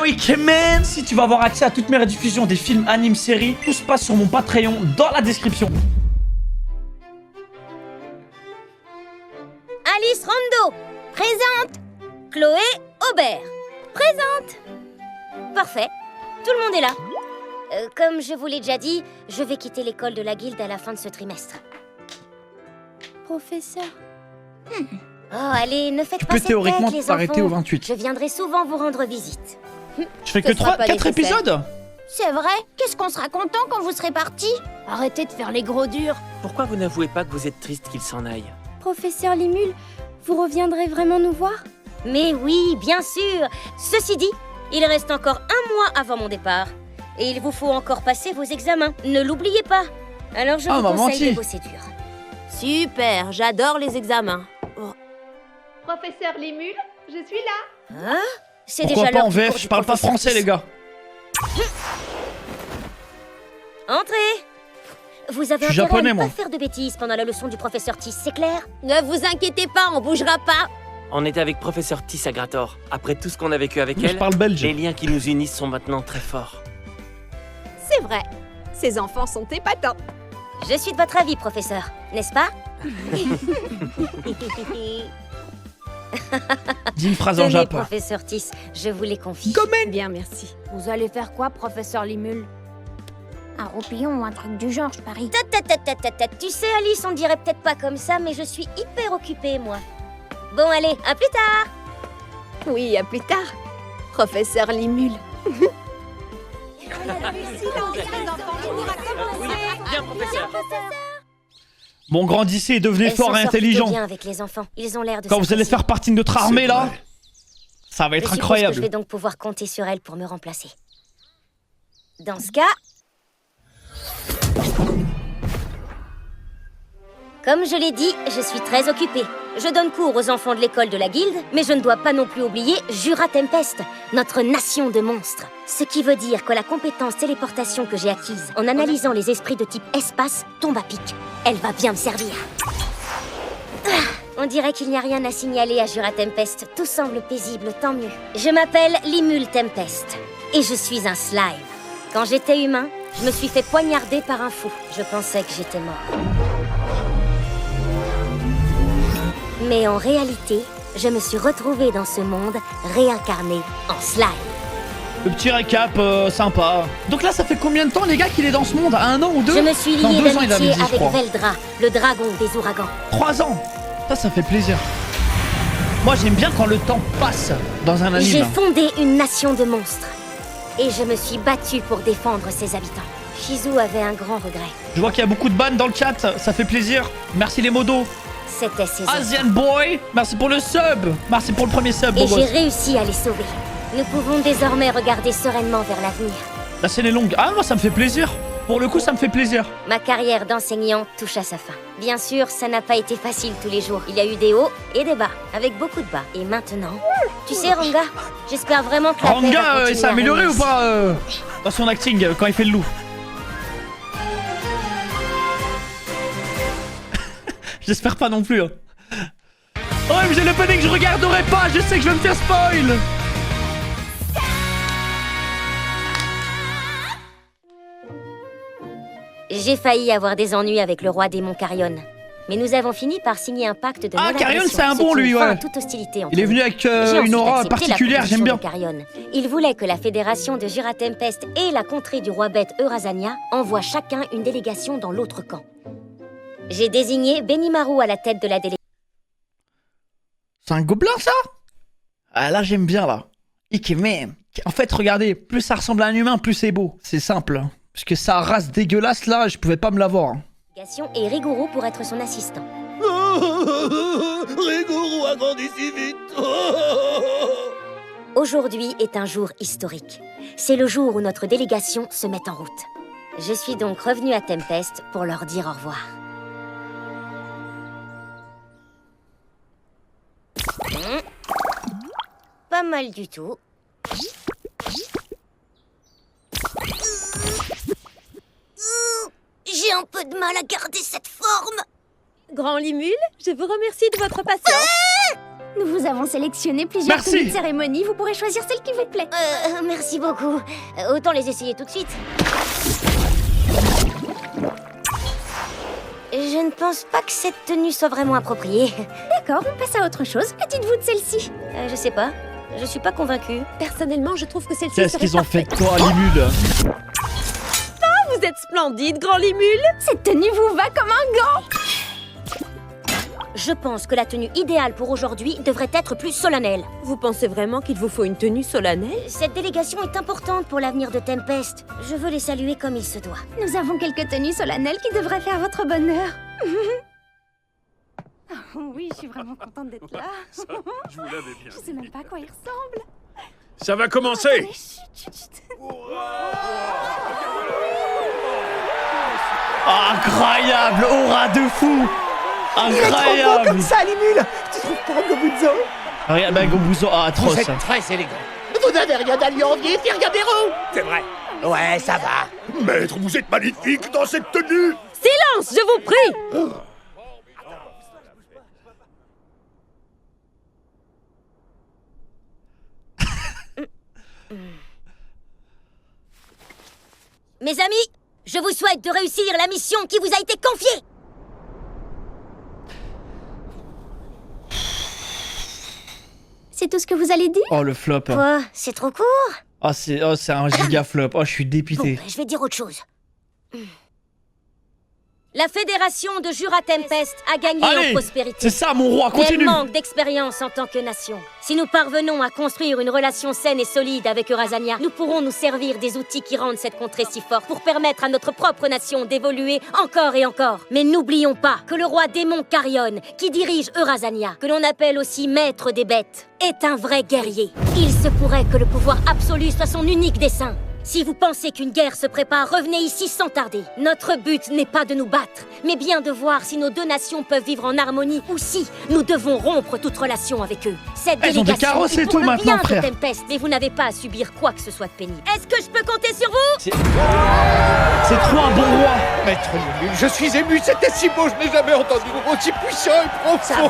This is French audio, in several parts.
Ikemen. Si tu veux avoir accès à toutes mes rediffusions des films, animes, séries, tout se passe sur mon Patreon dans la description. Alice Rondo, présente. Chloé Aubert, présente. Parfait, tout le monde est là. Comme je vous l'ai déjà dit, je vais quitter l'école de la guilde à la fin de ce trimestre. Professeur. Oh, allez, ne faites Tu pas peux cette théoriquement tête, les t'arrêter au enfants. 28. Je viendrai souvent vous rendre visite. Je fais que Ce sera pas 4 nécessaire. épisodes. C'est vrai? Qu'est-ce qu'on sera content quand vous serez partis? Arrêtez de faire les gros durs. Pourquoi vous n'avouez pas que vous êtes triste qu'il s'en aille? Professeur Limule, vous reviendrez vraiment nous voir? Mais oui, bien sûr. Ceci dit, il reste encore un mois avant mon départ. Et il vous faut encore passer vos examens. Ne l'oubliez pas. Alors je Ah, vous m'a conseille menti. de bosser dur. Super, j'adore les examens. Professeur Limule, je suis là. Hein? C'est Pourquoi déjà pas l'heure en du VF? cours Je du parle pas professeur français, Kiss. les gars. Entrez. Vous avez Je suis intérêt japonais, à ne moi. pas faire de bêtises pendant la leçon du professeur Tis, c'est clair? Ne vous inquiétez pas, on bougera pas. On était avec professeur Tis à Grator. Après tout ce qu'on a vécu avec Moi, je elle, parle belge. les liens qui nous unissent sont maintenant très forts. C'est vrai, ces enfants sont épatants. Je suis de votre avis, professeur, n'est-ce pas? Dis une phrase en Tenez, japonais. professeur Tis, je vous les confie. Bien, merci. Vous allez faire quoi, professeur Limule? Un roupillon ou un truc du genre, je parie. Tu sais, Alice, on dirait peut-être pas comme ça, mais je suis hyper occupée, moi. Bon, allez, à plus tard. Oui, à plus tard. Professeur Limule. Bien, professeur. Bon, grandissez et devenez Elle fort s'en et sort plutôt intelligent. bien avec les enfants. Ils ont l'air de Quand vous allez s'apprécier. faire partie de notre armée, là, ça va Je être suppose que je incroyable. vais donc pouvoir compter sur elle pour me remplacer. Dans ce cas... Comme je l'ai dit, je suis très occupée. Je donne cours aux enfants de l'école de la guilde, mais je ne dois pas non plus oublier Jura Tempest, notre nation de monstres. Ce qui veut dire que la compétence téléportation que j'ai acquise en analysant les esprits de type espace tombe à pic. Elle va bien me servir. On dirait qu'il n'y a rien à signaler à Jura Tempest. Tout semble paisible, tant mieux. Je m'appelle Limule Tempest, et je suis un slime. Quand j'étais humain, je me suis fait poignarder par un fou. Je pensais que j'étais mort. Mais en réalité, je me suis retrouvée dans ce monde, réincarnée en slime. Le petit récap sympa. Donc là, ça fait combien de temps, les gars, qu'il est dans ce monde? 1 an ou 2? Je me suis Non, liée 2 ans, il avait d'amitié dit, je avec crois. Veldra, le dragon des ouragans. 3 ans. Ça fait plaisir. Moi, j'aime bien quand le temps passe dans un J'ai anime. fondé une nation de monstres. Et je me suis battue pour défendre ses habitants. Shizu avait un grand regret. Je vois qu'il y a beaucoup de bannes dans le chat, ça fait plaisir. Merci les modos. C'était ses enfants. Asian Boy, merci pour le sub. Merci pour le premier sub, Et beau j'ai gosse. réussi à les sauver. Nous pouvons désormais regarder sereinement vers l'avenir. La scène est longue. Ah, moi, ça me fait plaisir. Pour le coup, ça me fait plaisir. Ma carrière d'enseignant touche à sa fin. Bien sûr, ça n'a pas été facile tous les jours. Il y a eu des hauts et des bas, avec beaucoup de bas. Et maintenant, tu sais, Ranga, j'espère vraiment que la paix va Ranga, continuer il s'est à amélioré régner ou ici. pas dans son acting quand il fait le loup? J'espère pas non plus. Hein. Oh, mais j'ai le panique, je regarderai pas, je sais que je vais me faire spoil. J'ai failli avoir des ennuis avec le roi démon Carrion. Mais nous avons fini par signer un pacte de Ah, non-agression, Carrion, c'est un ce bon, qui lui, met fin ouais. à toute hostilité entre Il est nous. venu avec J'ai une ensuite aura accepté la particulière, j'aime bien. proposition de Carrion. Il voulait que la fédération de Jura Tempest et la contrée du roi bête Eurasania envoient chacun une délégation dans l'autre camp. J'ai désigné Benimaru à la tête de la délégation. C'est un gobelin, ça? Ah, là, j'aime bien, là. Ikemen. En fait, regardez, plus ça ressemble à un humain, plus c'est beau. C'est simple. Parce que sa race dégueulasse, là, je pouvais pas me l'avoir. Et Riguru pour être son assistant. Riguru a grandi si vite. Aujourd'hui est un jour historique. C'est le jour où notre délégation se met en route. Je suis donc revenue à Tempest pour leur dire au revoir. Pas mal du tout. J'ai un peu de mal à garder cette forme. Grand Limule, je vous remercie de votre patience. Nous vous avons sélectionné plusieurs Merci. tenues de cérémonie. Vous pourrez choisir celle qui vous plaît. Merci beaucoup. Autant les essayer tout de suite. Je ne pense pas que cette tenue soit vraiment appropriée. D'accord, on passe à autre chose. Que dites-vous de celle-ci? Je sais pas. Je suis pas convaincue. Personnellement, je trouve que celle-ci Qu'est-ce serait qu'ils ont fait parfaite. de toi, Limule? Vous êtes splendide, grand Limule. Cette tenue vous va comme un gant. Je pense que la tenue idéale pour aujourd'hui devrait être plus solennelle. Vous pensez vraiment qu'il vous faut une tenue solennelle? Cette délégation est importante pour l'avenir de Tempest. Je veux les saluer comme il se doit. Nous avons quelques tenues solennelles qui devraient faire votre bonheur. Oui, je suis vraiment contente d'être là. Je vous l'avais bien. Je sais même pas à quoi il ressemble. Ça va commencer. Allez, chut, chut, chut. Incroyable, aura de fou. Incroyable. Comme ça, Limule. Tu trouves pas, Gobuzo? Regarde, bah, Gobuzo, atroce. Vous êtes très élégant. Vous n'avez rien à lui envier, puis regardez vous. C'est vrai. Ouais, ça va. Maître, vous êtes magnifique dans cette tenue. Silence, je vous prie. Mes amis, je vous souhaite de réussir la mission qui vous a été confiée. C'est tout ce que vous allez dire? Oh, le flop. Quoi? C'est trop court? Oh, c'est un giga flop. Oh, je suis Bon, dépité. je vais dire autre chose. La fédération de Jura Tempest a gagné Allez, en prospérité. c'est ça, mon roi, Mais elle continue. manque d'expérience en tant que nation. Si nous parvenons à construire une relation saine et solide avec Eurasania, nous pourrons nous servir des outils qui rendent cette contrée si forte pour permettre à notre propre nation d'évoluer encore et encore. Mais n'oublions pas que le roi démon Carrion, qui dirige Eurasania, que l'on appelle aussi maître des bêtes, est un vrai guerrier. Il se pourrait que le pouvoir absolu soit son unique dessein. Si vous pensez qu'une guerre se prépare, revenez ici sans tarder. Notre but n'est pas de nous battre, mais bien de voir si nos deux nations peuvent vivre en harmonie ou si nous devons rompre toute relation avec eux. Cette Elles ont des délégation carrosses est et pour tout le maintenant, bien de frère. Tempest, mais vous n'avez pas à subir quoi que ce soit de pénible. Est-ce que je peux compter sur vous? C'est trop un bon roi. Maître Limule, je suis ému. C'était si beau, je n'ai jamais entendu de mots aussi puissant et profond.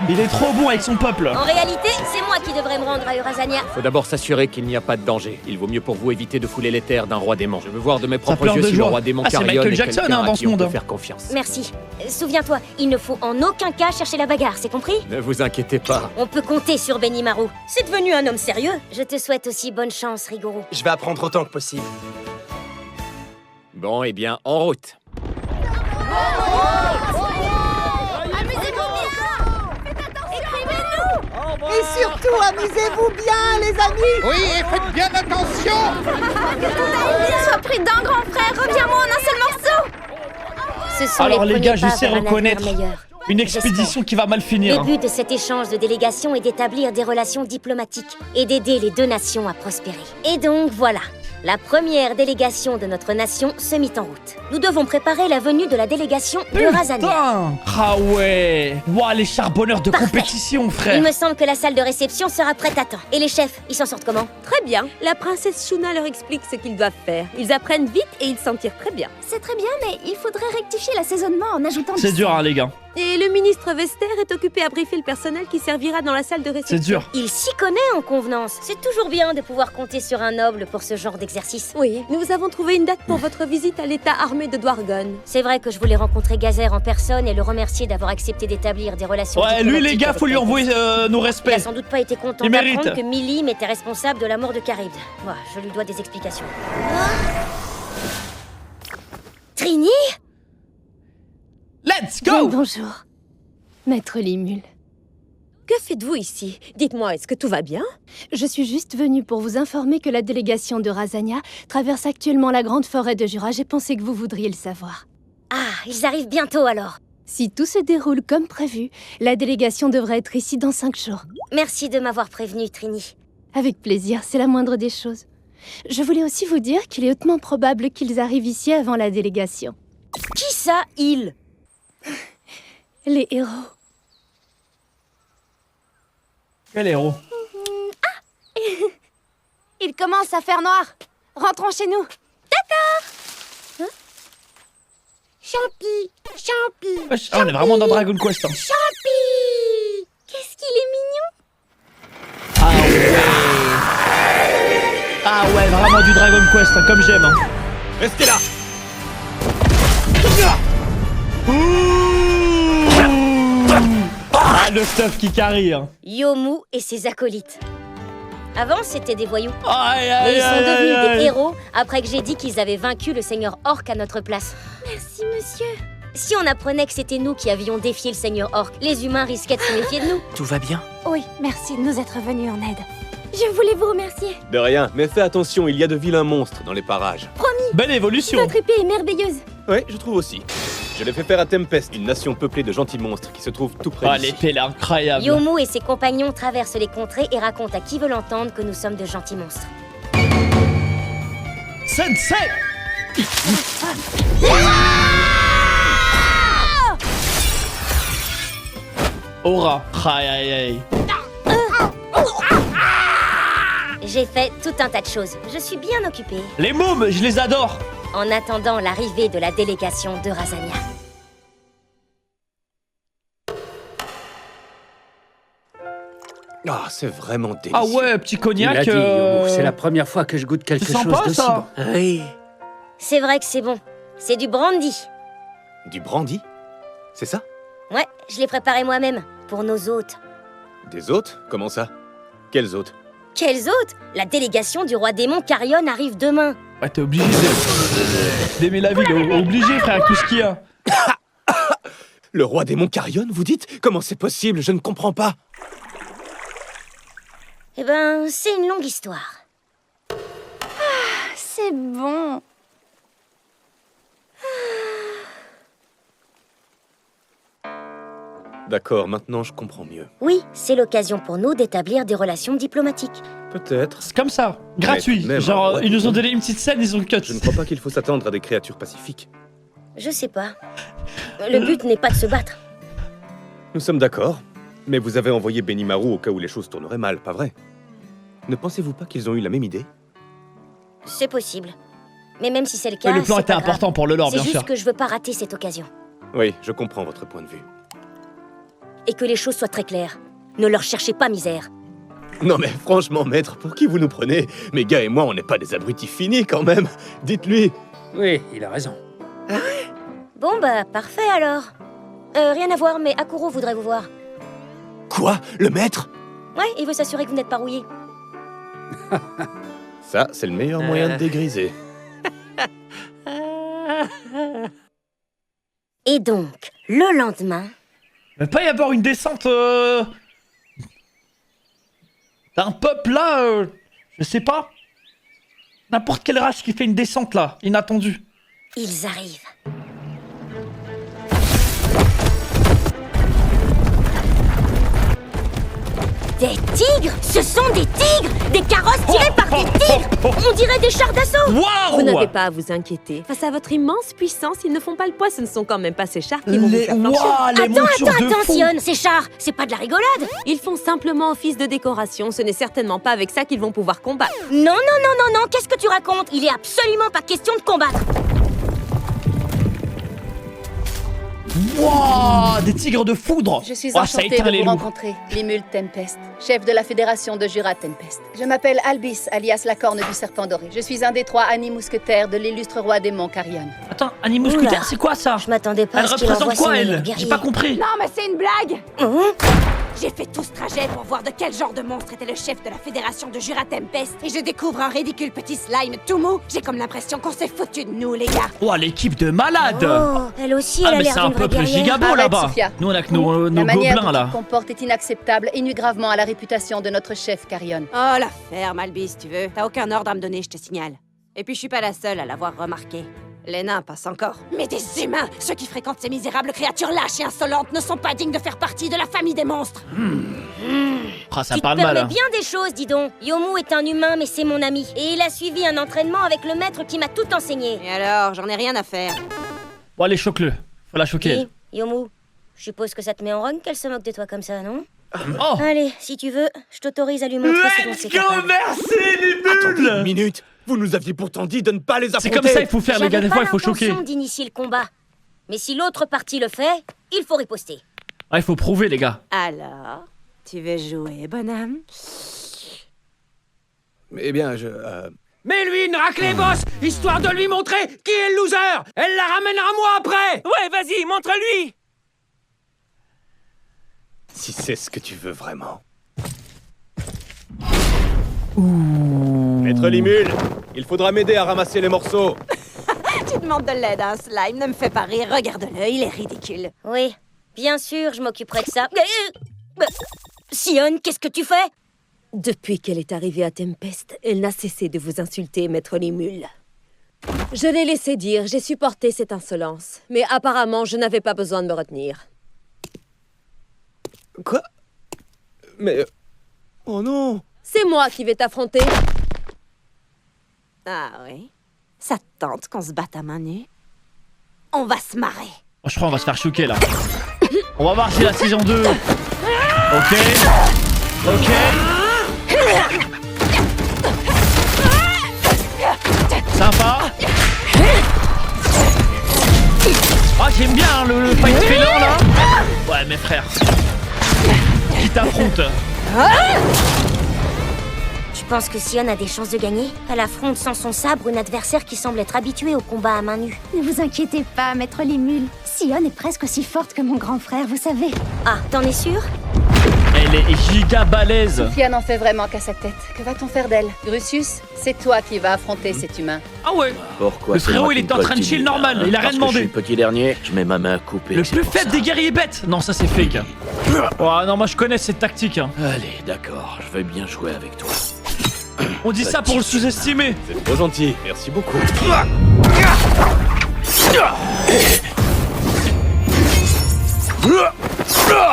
Il est trop bon avec son peuple. En réalité, c'est moi qui devrais me rendre à Eurasania. Faut d'abord s'assurer qu'il n'y a pas de danger. Il vaut mieux pour vous éviter de fouler les terres d'un roi démon. Je veux voir de mes propres pleure yeux de si le joie. roi démon Ah, c'est Carrion Michael est Jackson, quelqu'un hein, dans à ce qui on monde. peut faire confiance. Merci. Souviens-toi, il ne faut en aucun cas chercher la bagarre, c'est compris? Ne vous inquiétez pas. On peut compter sur Benimaru. C'est devenu un homme sérieux. Je te souhaite aussi bonne chance, Rigoro. Je vais apprendre autant que possible. Bon, eh bien, en route. Et surtout, amusez-vous bien, les amis. Oui, et faites bien attention. Sois prudent, grand frère. Reviens-moi en un seul morceau. Ce sont Alors les premiers gars, je pas sais vers un avenir reconnaître meilleur. une expédition qui va mal finir. Le but de cet échange de délégations est d'établir des relations diplomatiques et d'aider les deux nations à prospérer. Et donc voilà, la première délégation de notre nation se mit en route. Nous devons préparer la venue de la délégation d'Eurasania. Putain. Ah ouais. Ouah, les charbonneurs de Parfait. compétition, Il frère. me semble que la salle de réception sera prête à temps. Et les chefs, ils s'en sortent comment? Très bien. La princesse Shuna leur explique ce qu'ils doivent faire. Ils apprennent vite et ils s'en tirent très bien. C'est très bien, mais il faudrait rectifier l'assaisonnement en ajoutant C'est du dur, sel. hein, les gars. Et le ministre Vester est occupé à briefer le personnel qui servira dans la salle de réception. C'est dur. Il s'y connaît en convenance. C'est toujours bien de pouvoir compter sur un noble pour ce genre d'exercice. Oui, nous avons trouvé une date pour votre visite à l'état armé de Dwargon. C'est vrai que je voulais rencontrer Gazer en personne et le remercier d'avoir accepté d'établir des relations Ouais, lui, les diplomatiques gars, avec faut lui Tempest. envoyer nos Il a respects. sans doute pas été content Il d'apprendre mérite. que Milim était responsable de la mort de Charybde. Ouais, je lui dois des explications. Trini? Let's Bien, go. bonjour, Maître Limule. Que faites-vous ici? Dites-moi, est-ce que tout va bien? Je suis juste venue pour vous informer que la délégation de Razania traverse actuellement la grande forêt de Jura. J'ai pensé que vous voudriez le savoir. Ah, ils arrivent bientôt alors. Si tout se déroule comme prévu, la délégation devrait être ici dans 5 jours. Merci de m'avoir prévenu, Trini. Avec plaisir, c'est la moindre des choses. Je voulais aussi vous dire qu'il est hautement probable qu'ils arrivent ici avant la délégation. Qui ça, il? Les héros. Quel héros. Il commence à faire noir. Rentrons chez nous. Wesh, ah, on est vraiment dans Dragon Quest. Hein. Champi! Qu'est-ce Ah ouais. Ah ouais, vraiment du Dragon Quest, hein, comme j'aime. Hein. Restez là. Ah, le stuff qui carry. Hein. Yomu et ses acolytes. Avant, c'était des voyous. Aïe, Mais aïe, ils sont aïe, devenus aïe. des héros après que j'ai dit qu'ils avaient vaincu le seigneur Orc à notre place. Merci, monsieur. Si on apprenait que c'était nous qui avions défié le seigneur Orc, les humains risquaient de se méfier de nous. Tout va bien? Oui, merci de nous être venus en aide. Je voulais vous remercier. De rien, mais fais attention, il y a de vilains monstres dans les parages. Belle évolution. Votre épée est merveilleuse. Ouais, je trouve aussi. Je l'ai fait faire à Tempest, une nation peuplée de gentils monstres qui se trouve tout près Ah, d'ici. l'épée, elle est incroyable. Yomu et ses compagnons traversent les contrées et racontent à qui veut l'entendre que nous sommes de gentils monstres. Sensei. Aura. Aïe, aïe, aïe. J'ai fait tout un tas de choses. Je suis bien occupée. Les mômes, je les adore. En attendant l'arrivée de la délégation de Razania. Ah, c'est vraiment délicieux. Ah ouais, petit Tu cognac. l'as dit, Yomu, c'est la première fois que je goûte quelque C'est chose sympa, de si ça. bon. Oui. C'est vrai que c'est bon. C'est du brandy. Du brandy? C'est ça? Ouais, je l'ai préparé moi-même, pour nos hôtes. Des hôtes? Comment ça? Quels hôtes? Quels hôtes? La délégation du roi démon Carrion arrive demain. Ouais, t'es obligé d'aimer la ville. Obligé, frère, tout ce qu'il y a. Le roi démon Carrion, vous dites? Comment c'est possible? Je ne comprends pas. Eh ben, c'est une longue histoire. C'est bon. D'accord, maintenant je comprends mieux. Oui, c'est l'occasion pour nous d'établir des relations diplomatiques. Peut-être. C'est comme ça, gratuit. tout de même, Genre, ouais. ils nous ont donné une petite scène, ils ont cut. Je ne crois pas qu'il faut s'attendre à des créatures pacifiques. Je sais pas. Le but n'est pas de se battre. Nous sommes d'accord, mais vous avez envoyé Benimaru au cas où les choses tourneraient mal, pas vrai? Ne pensez-vous pas qu'ils ont eu la même idée? C'est possible. Mais même si c'est le cas, Ouais, le plan c'est était pas grave. important pour le lore, C'est bien juste sûr. que je veux pas rater cette occasion. Oui, je comprends votre point de vue. Et que les choses soient très claires. Ne leur cherchez pas misère. Non mais franchement, maître, pour qui vous nous prenez? Mes gars et moi, on n'est pas des abrutis finis quand même. Dites-lui. Oui, il a raison. Bon bah, parfait alors. Rien à voir, mais Akuro voudrait vous voir. Quoi? Le maître? Ouais, il veut s'assurer que vous n'êtes pas rouillé. Ça, c'est le meilleur moyen de dégriser. Et donc, le lendemain... Mais pas y avoir une descente d'un peuple là, je sais pas. N'importe quelle race qui fait une descente là, inattendue. Ils arrivent. Des tigres? Ce sont des tigres! Des carrosses tirées par des tigres! On dirait des chars d'assaut! Waouh! Vous n'avez pas à vous inquiéter. Face à votre immense puissance, ils ne font pas le poids. Ce ne sont quand même pas ces chars qui vont vous faire flancher. Waouh, les montures de fou. Attention, ces chars, c'est pas de la rigolade! Ils font simplement office de décoration. Ce n'est certainement pas avec ça qu'ils vont pouvoir combattre. Non, qu'est-ce que tu racontes? Il est absolument pas question de combattre! Waouh, des tigres de foudre. Je suis Oh, ça enchantée éteint de les vous loups. rencontrer, Limul Tempest, chef de la fédération de Jura Tempest. Je m'appelle Albis, alias la corne du serpent doré. Je suis un des 3 Ani-mousquetaires de l'illustre roi démon Carrion. Attends, Ani-mousquetaire, Oula. c'est quoi ça? Je m'attendais pas Elle à ce qu'il envoie représente ses quoi, meilleurs elle? guerriers. J'ai pas compris. Non, mais c'est une blague. Hein? J'ai fait tout ce trajet pour voir de quel genre de monstre était le chef de la fédération de Jura Tempest. Et je découvre un ridicule petit slime tout mou. J'ai comme l'impression qu'on s'est foutu de nous, les gars. Oh, l'équipe de malades. Oh, elle aussi, Ah, elle a mais l'air c'est un d'une vraie peuple guerrière. gigabo Arrête, là-bas. Sophia. Nous, on a que nos La manière gobelins dont là. tu te comportes est inacceptable et nuit gravement à la réputation de notre chef Carrion. Oh, la ferme, Albis, tu veux. T'as aucun ordre à me donner, je te signale. Et puis je suis pas la seule à l'avoir remarqué. Les nains passent encore. Mais des humains! Ceux qui fréquentent ces misérables créatures lâches et insolentes ne sont pas dignes de faire partie de la famille des monstres. Ah, ça Tu te parle mal. permets Hein. bien des choses, dis donc. Yomu est un humain, mais c'est mon ami. Et il a suivi un entraînement avec le maître qui m'a tout enseigné. Et alors, j'en ai rien à faire. Bon, allez, choque-le. Faut la choquer. Dis, Yomu, je suppose que ça te met en rogne qu'elle se moque de toi comme ça, non? Oh! Allez, si tu veux, je t'autorise à lui montrer ce dont Let's c'est go, capable. merci les Attendez une bulles. minute. Vous nous aviez pourtant dit de ne pas les affronter. C'est comme ça qu'il faut faire, les gars. J'avais Des fois, pas il faut choquer. l'intention d'initier le combat. Mais si l'autre partie le fait, il faut riposter. Ah, il faut prouver, les gars. Alors, Tu veux jouer, bonhomme? Eh bien, Mais lui une raclée, boss, histoire de lui montrer qui est le loser. Elle la ramènera moi après. Ouais, vas-y, montre-lui. Si c'est ce que tu veux vraiment. Maître Limule, il faudra m'aider à ramasser les morceaux. Tu demandes de l'aide à un slime, ne me fais pas rire, regarde-le, il est ridicule. Oui, bien sûr, je m'occuperai de ça. Sion, qu'est-ce que tu fais? Depuis qu'elle est arrivée à Tempest, elle n'a cessé de vous insulter, maître Limule. Je l'ai laissé dire, j'ai supporté cette insolence. Mais apparemment, je n'avais pas besoin de me retenir. Quoi? Mais... Oh non! C'est moi qui vais t'affronter. Ah oui? Ça te tente qu'on se batte à main nue? On va se marrer. Oh, je crois qu'on va se faire choquer là. On va voir si la saison 2. Ok. Ok. Sympa. Ah, j'aime bien hein, le fight trailer là. Ouais, mes frères. Qui t'affronte? Tu penses que Sion a des chances de gagner? Elle affronte sans son sabre une adversaire qui semble être habituée au combat à main nue. Ne vous inquiétez pas, maître Limule. Sion est presque aussi forte que mon grand frère, vous savez. Ah, t'en es sûr? Elle est giga balèze. Sophia n'en fait vraiment qu'à sa tête. Que va-t-on faire d'elle? Drusus, c'est toi qui vas affronter cet humain. Ah ouais. Pourquoi Le frérot, il était en train de chill normal, il a rien demandé. Je suis le petit dernier, je mets ma main coupée. Le plus faible des guerriers bêtes. Non, ça c'est fake. Oh non, moi je connais cette tactique. Hein. Allez, d'accord, je vais bien jouer avec toi. On dit ça pour le sous-estimer. C'est trop gentil, merci beaucoup.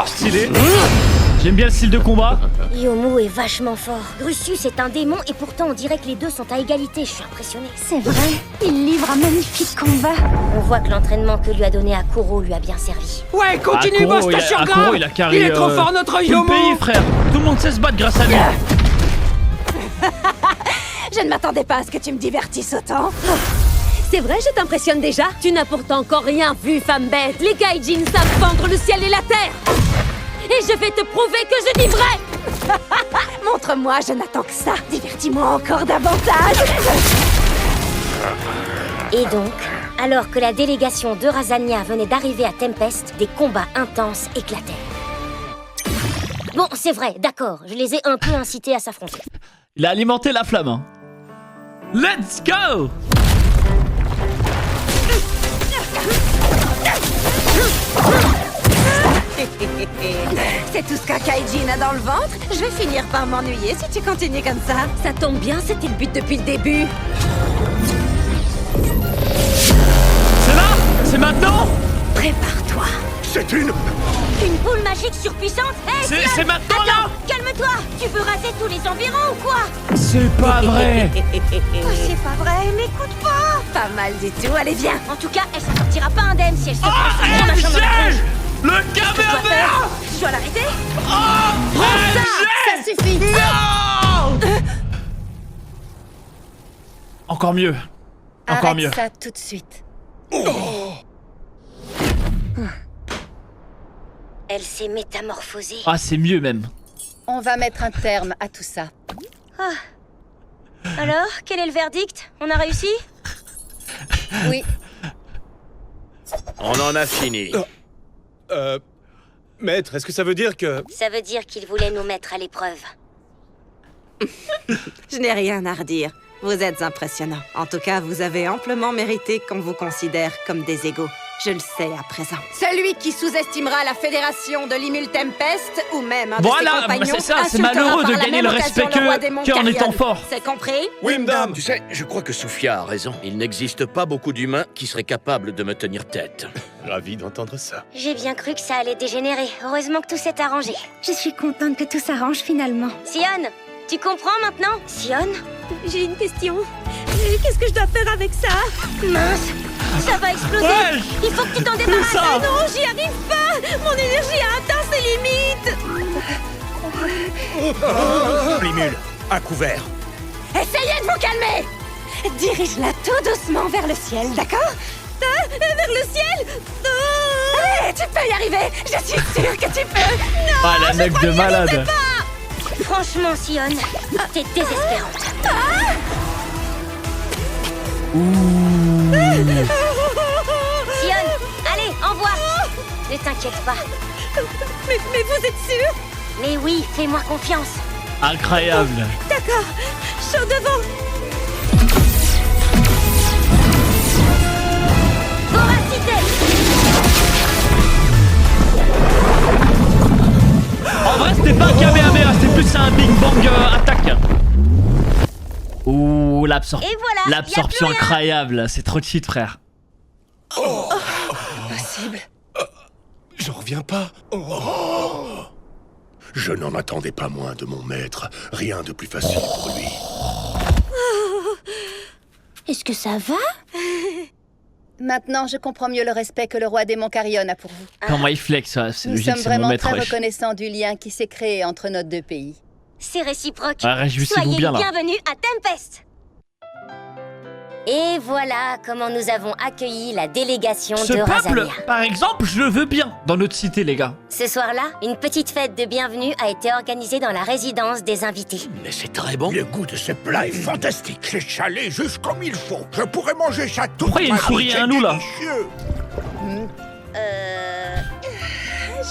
Stylé. J'aime bien le style de combat. Yomu est vachement fort. Drusus est un démon et pourtant on dirait que les deux sont à égalité. Je suis impressionnée. C'est vrai, il livre un magnifique combat. On voit que l'entraînement que lui a donné Akuro lui a bien servi. Ouais, continue, Akuro, boss, t'assures Akuro, grave. il a carré, Il est trop fort, notre tout le Yomu. pays, frère. Tout le monde sait se battre grâce à lui. Je ne m'attendais pas à ce que tu me divertisses autant. C'est vrai, je t'impressionne déjà? Tu n'as pourtant encore rien vu, femme bête. Les gaijins savent fendre le ciel et la terre. Et je vais te prouver que je dis vrai. Montre-moi, je n'attends que ça. Divertis-moi encore davantage. Et donc, alors que la délégation de Razania venait d'arriver à Tempest, des combats intenses éclatèrent. Bon, c'est vrai, d'accord, je les ai un peu incités à s'affronter. Il a alimenté la flamme. Hein. Let's go. C'est tout ce qu'un kaijin a dans le ventre. Je vais finir par m'ennuyer si tu continues comme ça. Ça tombe bien, c'était le but depuis le début. C'est là? C'est maintenant? Prépare-toi. C'est une boule magique surpuissante? Hey, C'est maintenant là? Calme-toi. Tu veux raser tous les environs ou quoi? C'est pas vrai. Oh, c'est pas vrai, m'écoute pas. Pas mal du tout, allez viens. En tout cas, elle s'en sortira pas indemne si elle se prend son MJ! machin dans la tronche. Le caméra! Je dois l'arrêter? Oh, Ça suffit. Non! Encore mieux. Encore Arrête mieux. ça tout de suite. Elle s'est métamorphosée. Ah, c'est mieux même. On va mettre un terme à tout ça. Alors, quel est le verdict? On a réussi? Oui. On en a fini. Maître, est-ce que ça veut dire que... Ça veut dire qu'il voulait nous mettre à l'épreuve. Je n'ai rien à redire. Vous êtes impressionnant. En tout cas, vous avez amplement mérité qu'on vous considère comme des égaux. Je le sais à présent. Celui qui sous-estimera la fédération de Limul Tempest, ou même un de ses compagnons, c'est ça, c'est insultera malheureux par de la gagner même le occasion respect le roi des monts qu'en étant Carion. fort. C'est compris? Oui, madame. Tu sais, je crois que Sophia a raison. Il n'existe pas beaucoup d'humains qui seraient capables de me tenir tête. Ravi d'entendre ça. J'ai bien cru que ça allait dégénérer. Heureusement que tout s'est arrangé. Je suis contente que tout s'arrange finalement. Sion, tu comprends maintenant? Sion? J'ai une question. Qu'est-ce que je dois faire avec ça? Mince, ça va exploser. Ouais, Il faut que tu t'en débarrasses. ça. Non, j'y arrive pas. Mon énergie a atteint ses limites. Limule, à couvert. Essayez de vous calmer! Dirige-la tout doucement vers le ciel, d'accord? Vers le ciel. Allez, tu peux y arriver. Je suis sûre que tu peux. Non, Ah, la mec de malade. Franchement, Sion, t'es désespérante. Sion, allez, envoie. Ne t'inquiète pas. Mais vous êtes sûre? Mais oui, fais-moi confiance. Incroyable. D'accord, chaud devant. Voracité. En vrai, c'était pas un Kamehameha, c'était plus un Big Bang attaque. Ouh, l'absorption. Et voilà, L'absorption y a plus rien. incroyable. C'est trop cheat, frère. Impossible. J'en reviens pas. Oh. Je n'en attendais pas moins de mon maître. Rien de plus facile pour lui. Est-ce que ça va? Maintenant, je comprends mieux le respect que le roi démon Carrion a pour vous. Comment il flex, ouais, c'est Nous logique, sommes c'est mon vraiment maître. très wesh. reconnaissants du lien qui s'est créé entre nos deux pays. C'est réciproque. Ah, réjouissez-vous Soyez bien, là. bienvenus à Tempest. Et voilà comment nous avons accueilli la délégation Ce de peuple, Razania. par exemple, je le veux bien dans notre cité, les gars. Ce soir-là, une petite fête de bienvenue a été organisée dans la résidence des invités. Mais c'est très bon. Le goût de ce plat est fantastique. C'est salé juste comme il faut. Je pourrais manger ça toute Pourquoi il y a une ma vie, souris et c'est un loup, là? délicieux.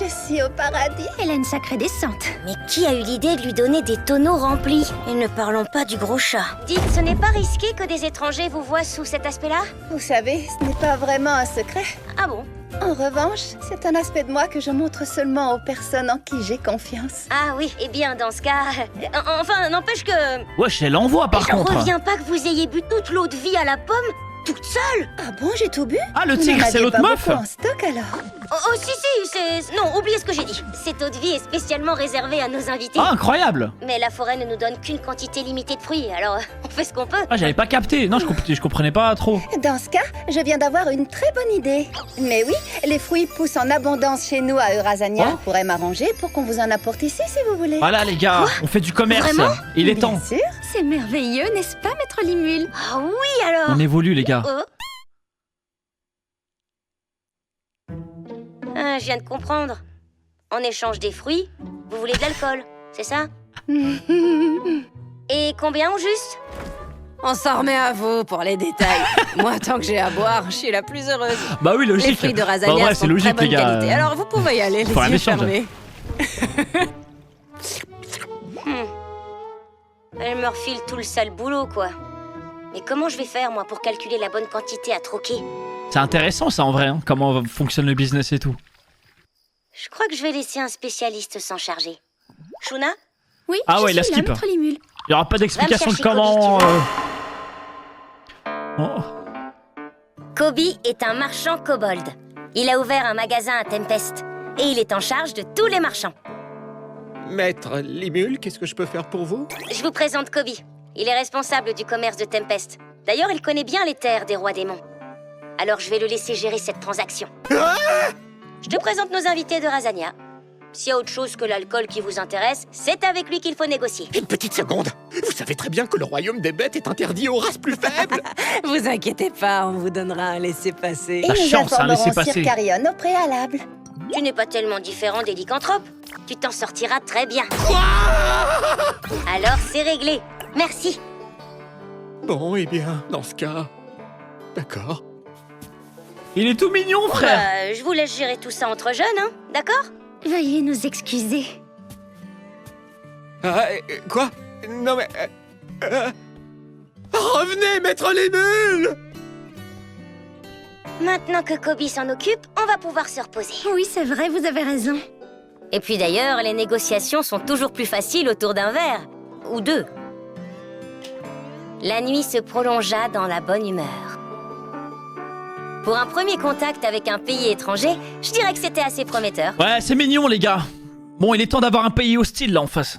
Je suis au paradis. Elle a une sacrée descente. Mais qui a eu l'idée de lui donner des tonneaux remplis? Et ne parlons pas du gros chat. Dites, ce n'est pas risqué que des étrangers vous voient sous cet aspect-là? Vous savez, ce n'est pas vraiment un secret. Ah bon? En revanche, c'est un aspect de moi que je montre seulement aux personnes en qui j'ai confiance. Ah oui, eh bien dans ce cas... Enfin, n'empêche que... Wesh, elle envoie par Je contre. reviens pas que vous ayez bu toute l'eau de vie à la pomme, toute seule. Ah bon, j'ai tout bu? Ah, le Vous tigre, n'en c'est aviez l'autre pas meuf. beaucoup en stock alors. Oh si, c'est... Non, oubliez ce que j'ai dit. Cette eau de vie est spécialement réservée à nos invités. Ah, incroyable. Mais la forêt ne nous donne qu'une quantité limitée de fruits, alors on fait ce qu'on peut. Ah, j'avais pas capté. Non, je comprenais pas trop. Dans ce cas, je viens d'avoir une très bonne idée. Mais oui, les fruits poussent en abondance chez nous à Eurasania. Oh. On pourrait m'arranger pour qu'on vous en apporte ici si vous voulez. Voilà, les gars, on fait du commerce. Vraiment? Il est temps. Bien sûr. C'est merveilleux, n'est-ce pas, maître Limule? Ah oui alors. On évolue, les gars. Ah, je viens de comprendre. En échange des fruits, vous voulez de l'alcool, c'est ça? Et combien au juste? On s'en remet à vous pour les détails. Moi, tant que j'ai à boire, je suis la plus heureuse. Bah oui, logique. Les fruits de Bah, Razania ouais, sont c'est de logique, très les bonne gars. qualité. Alors vous pouvez y aller, les Faut rien yeux échanger. fermés. Elle me refile tout le sale boulot, quoi. Mais comment je vais faire, moi, pour calculer la bonne quantité à troquer? C'est intéressant, ça, en vrai, hein, comment fonctionne le business et tout. Je crois que je vais laisser un spécialiste s'en charger. Shuna? Oui, Ah je ouais, la suis là, skip. maître Limule. Il y aura pas d'explication de chercher Kobe, comment... si tu veux. Oh. Kobe est un marchand kobold. Il a ouvert un magasin à Tempest. Et il est en charge de tous les marchands. Maître Limule, qu'est-ce que je peux faire pour vous? Je vous présente Kobe. Il est responsable du commerce de Tempest. D'ailleurs, il connaît bien les terres des rois démons. Alors je vais le laisser gérer cette transaction. Je te présente nos invités de Razania. S'il y a autre chose que l'alcool qui vous intéresse, c'est avec lui qu'il faut négocier. Une petite seconde. Vous savez très bien que le royaume des bêtes est interdit aux races plus faibles. Vous inquiétez pas, on vous donnera un laissez-passer. Et La nous chance, hein, informerons laissez-passer. Sir Carrion au préalable. Tu n'es pas tellement différent des lycanthropes. Tu t'en sortiras très bien. Alors c'est réglé. Merci. Bon, eh bien, dans ce cas... D'accord. Il est tout mignon, Bon, frère. bah, je vous laisse gérer tout ça entre jeunes, hein, d'accord? Veuillez nous excuser. Ah, quoi? Non mais... Revenez, maître Limule! Maintenant que Kobe s'en occupe, on va pouvoir se reposer. Oui, c'est vrai, vous avez raison. Et puis d'ailleurs, les négociations sont toujours plus faciles autour d'un verre. Ou deux. La nuit se prolongea dans la bonne humeur. Pour un premier contact avec un pays étranger, je dirais que c'était assez prometteur. Ouais, c'est mignon, les gars. Bon, il est temps d'avoir un pays hostile, là, en face.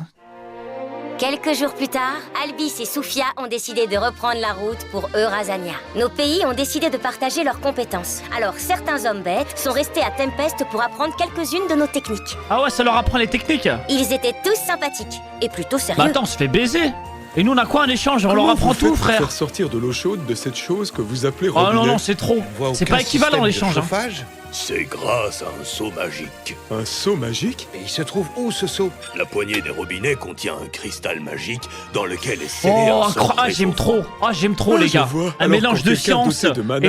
Quelques jours plus tard, Albis et Soufia ont décidé de reprendre la route pour Eurasania. Nos pays ont décidé de partager leurs compétences. Alors, certains hommes bêtes sont restés à Tempest pour apprendre quelques-unes de nos techniques. Ah ouais, ça leur apprend les techniques. Ils étaient tous sympathiques et plutôt sérieux. Bah attends, on se fait baiser. Et nous, on a quoi en échange? On leur apprend tout, frère. Faire sortir de l'eau chaude de cette chose que vous appelez Oh robinet. non, non, c'est trop. C'est pas équivalent, l'échange. Hein. Chauffage C'est grâce à un seau magique. Un seau magique? Et il se trouve où ce seau? La poignée des robinets contient un cristal magique dans lequel est scellé Oh, un sort très j'aime profond. trop. Ah, j'aime trop, les gars. Un mélange de science et de magie.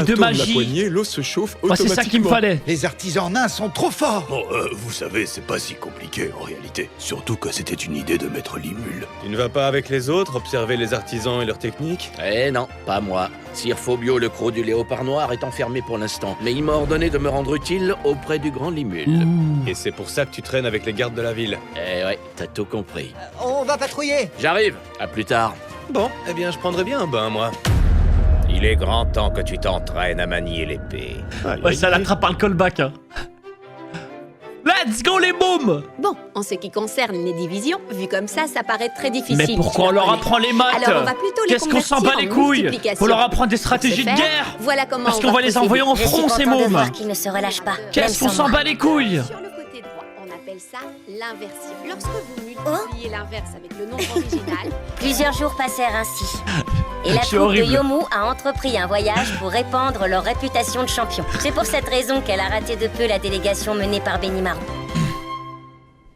La poignée, l'eau se chauffe Oh, c'est ça qu'il me fallait. Les artisans nains sont trop forts. Bon, vous savez, c'est pas si compliqué en réalité. Surtout que c'était une idée de Maître Limule. Tu ne vas pas avec les autres observer les artisans et leurs techniques? Eh non, pas moi. Sir Phobio, le croc du léopard noir, est enfermé pour l'instant. Mais il m'a ordonné de me rendre utile auprès du grand Limule. Et c'est pour ça que tu traînes avec les gardes de la ville. Eh ouais, t'as tout compris. On va patrouiller. J'arrive, à plus tard. Bon, eh bien, je prendrais bien un bain, moi. Il est grand temps que tu t'entraînes à manier l'épée. Ouais, ça l'attrape par le callback. Hein. Let's go, les mômes! Bon, en ce qui concerne les divisions, vu comme ça paraît très difficile. Mais pourquoi on leur apprend les maths? Alors on va plutôt les Qu'est-ce qu'on s'en bat les couilles? Faut leur apprendre des stratégies de guerre. Voilà comment Parce qu'on va les envoyer en front, ces mômes. Qu'ils ne se relâchent pas. Qu'est-ce qu'on s'en bat les couilles? Sur le côté droit, on appelle ça l'inversion. Lorsque vous multipliez l'inverse avec le nombre original... Plusieurs jours passèrent ainsi. Et la C'est troupe horrible. de Yomu a entrepris un voyage pour répandre leur réputation de champion. C'est pour cette raison qu'elle a raté de peu la délégation menée par Benimaru.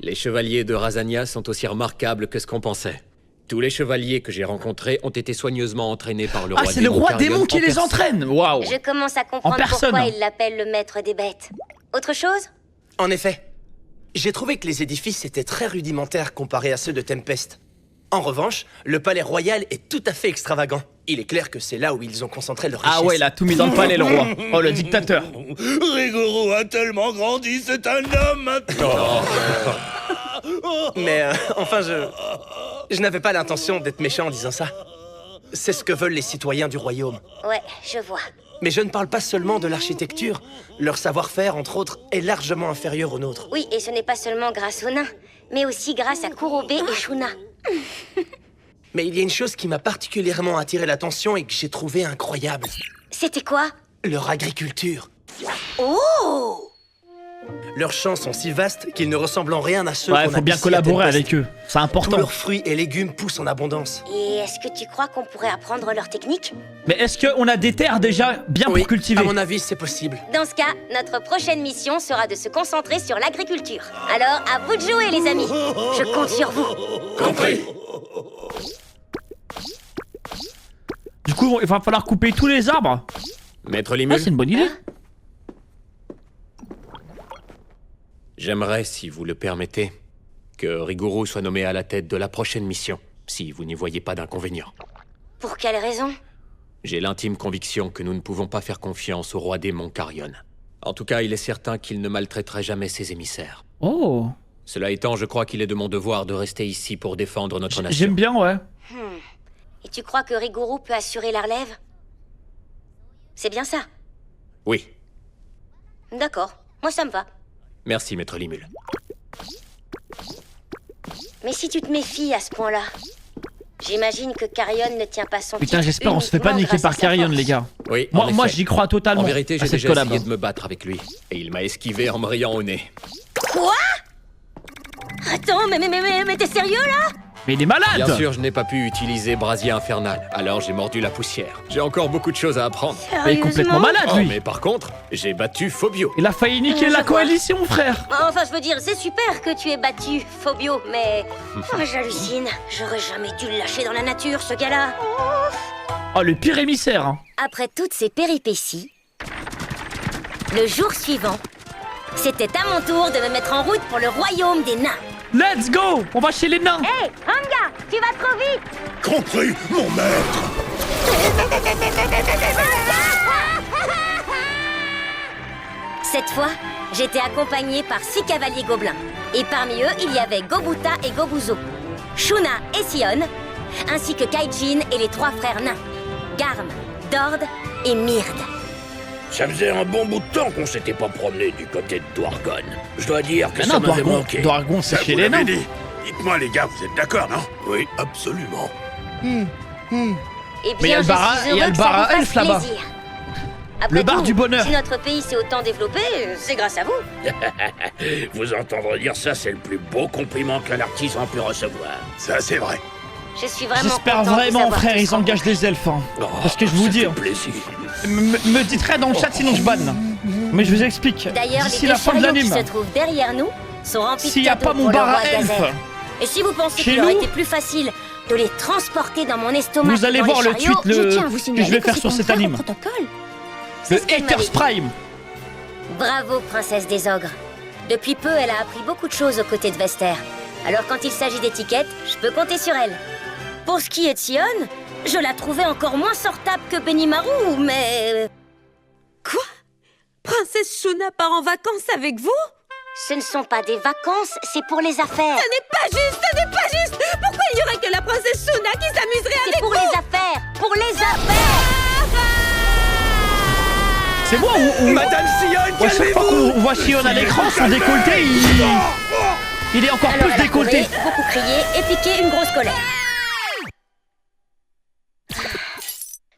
Les chevaliers de Razania sont aussi remarquables que ce qu'on pensait. Tous les chevaliers que j'ai rencontrés ont été soigneusement entraînés par le roi Ah, c'est le roi démon qui les entraîne. Waouh. Je commence à comprendre personne. pourquoi il l'appelle le maître des bêtes. Autre chose? En effet, j'ai trouvé que les édifices étaient très rudimentaires comparés à ceux de Tempest. En revanche, le palais royal est tout à fait extravagant. Il est clair que c'est là où ils ont concentré leur richesse. Ah ouais, il a tout mis dans le palais, le roi. Oh, le dictateur. Rigoro a tellement grandi, c'est un homme maintenant. Mais enfin, je n'avais pas l'intention d'être méchant en disant ça. C'est ce que veulent les citoyens du royaume. Ouais, je vois. Mais je ne parle pas seulement de l'architecture. Leur savoir-faire, entre autres, est largement inférieur au nôtre. Oui, et ce n'est pas seulement grâce aux nains, mais aussi grâce à Kurobe et Shuna. Mais il y a une chose qui m'a particulièrement attiré l'attention et que j'ai trouvé incroyable. C'était quoi? Leur agriculture. Oh! Leurs champs sont si vastes qu'ils ne ressemblent en rien à ceux Ouais, qu'on a faut bien ici à collaborer Tempest. avec eux. C'est important. Tous leurs fruits et légumes poussent en abondance. Et est-ce que tu crois qu'on pourrait apprendre leur technique? Mais est-ce qu'on a des terres déjà bien pour cultiver? À mon avis, c'est possible. Dans ce cas, notre prochaine mission sera de se concentrer sur l'agriculture. Alors, à vous de jouer, les amis. Je compte sur vous. Compris. Du coup, il va falloir couper tous les arbres. Maître Ah, Limule, c'est une bonne idée. j'aimerais, si vous le permettez, que Rigoro soit nommé à la tête de la prochaine mission, si vous n'y voyez pas d'inconvénient. Pour quelle raison? J'ai l'intime conviction que nous ne pouvons pas faire confiance au roi démon Carrion. En tout cas, il est certain qu'il ne maltraiterait jamais ses émissaires. Oh. Cela étant, je crois qu'il est de mon devoir de rester ici pour défendre notre nation. J'aime bien, ouais. Et tu crois que Rigoro peut assurer la relève? C'est bien ça? Oui, D'accord, moi ça me va. merci, Maître Limule. Mais si tu te méfies à ce point-là, j'imagine que Carrion ne tient pas son Putain, titre j'espère on se fait pas uniquement niquer grâce par à sa Carrion, force. les gars. Oui, Moi, en moi effet. j'y crois totalement. En vérité, j'ai à cette déjà collab. essayé de me battre avec lui, et il m'a esquivé en me riant au nez. Quoi? Attends, mais t'es sérieux là? Mais il est malade. Bien sûr, je n'ai pas pu utiliser brasier infernal, alors j'ai mordu la poussière. J'ai encore beaucoup de choses à apprendre. Il est complètement malade, Oh, lui. mais par contre, j'ai battu Phobio. Il a failli niquer la coalition, frère. Enfin, je veux dire, c'est super que tu aies battu Phobio, mais... Oh, j'hallucine. J'aurais jamais dû le lâcher dans la nature, ce gars-là. Oh, le pire émissaire. Hein. Après toutes ces péripéties, le jour suivant, c'était à mon tour de me mettre en route pour le royaume des nains. Let's go. On va chez les nains. Hé, Hanga, tu vas trop vite. Compris, mon maître. Cette fois, j'étais accompagné par 6 cavaliers gobelins. Et parmi eux, il y avait Gobuta et Gobuzo, Shuna et Sion, ainsi que Kaijin et les 3 frères nains, Garm, Dord et Myrd. Ça faisait un bon bout de temps qu'on s'était pas promené du côté de Dwargon. Je dois dire que Ah ça non, m'avait manqué. Dwargon, c'est Ça, chez vous les l'avez nains. dit. Dites-moi, les gars, vous êtes d'accord, non? Oui, absolument. Eh Mais il y bien, a le je bara- suis il y a heureux le que ça bara vous fasse elfe là-bas. plaisir. Après Le bar tout, du bonheur. Si notre pays s'est autant développé, c'est grâce à vous. Vous entendre dire ça, c'est le plus beau compliment qu'un artisan a pu recevoir. Ça, c'est vrai. Je suis vraiment J'espère contente de vraiment, savoir frère, tout ils ce qu'on engagent des elfes. Hein. Parce que je vous dis, Plaisir. me dites rien dans le chat sinon je banne. Mais je vous explique. D'ailleurs, D'ici les la fin de chariots qui l'anime, se trouvent derrière nous sont remplis s'il de n'y a cadeaux pas mon pour le bar roi à elfes, Gazer. Et si vous pensez chez qu'il aurait nous, été plus facile de les transporter dans mon estomac vous allez que dans voir les le chariots, tweet je tiens à vous que je signaler vais faire c'est sur cet contraire au anime. protocole. Le ce qu'elle Haters m'avait dit. Prime. Bravo, princesse des ogres. Depuis peu, elle a appris beaucoup de choses aux côtés de Vester. Alors quand il s'agit d'étiquette, je peux compter sur elle. Pour ce qui est de Sion, je la trouvais encore moins sortable que Benimaru, mais... Quoi? Princesse Shuna part en vacances avec vous? Ce ne sont pas des vacances, c'est pour les affaires. Ce n'est pas juste, ce n'est pas juste! Pourquoi il y aurait que la princesse Shuna qui s'amuserait avec vous? C'est pour les affaires, pour les affaires. C'est moi ou Madame Sion, à chaque fois qu'on voit Sion à l'écran, son décolleté, il est encore Alors plus elle a décolleté. couru, beaucoup crié et piqué une grosse colère.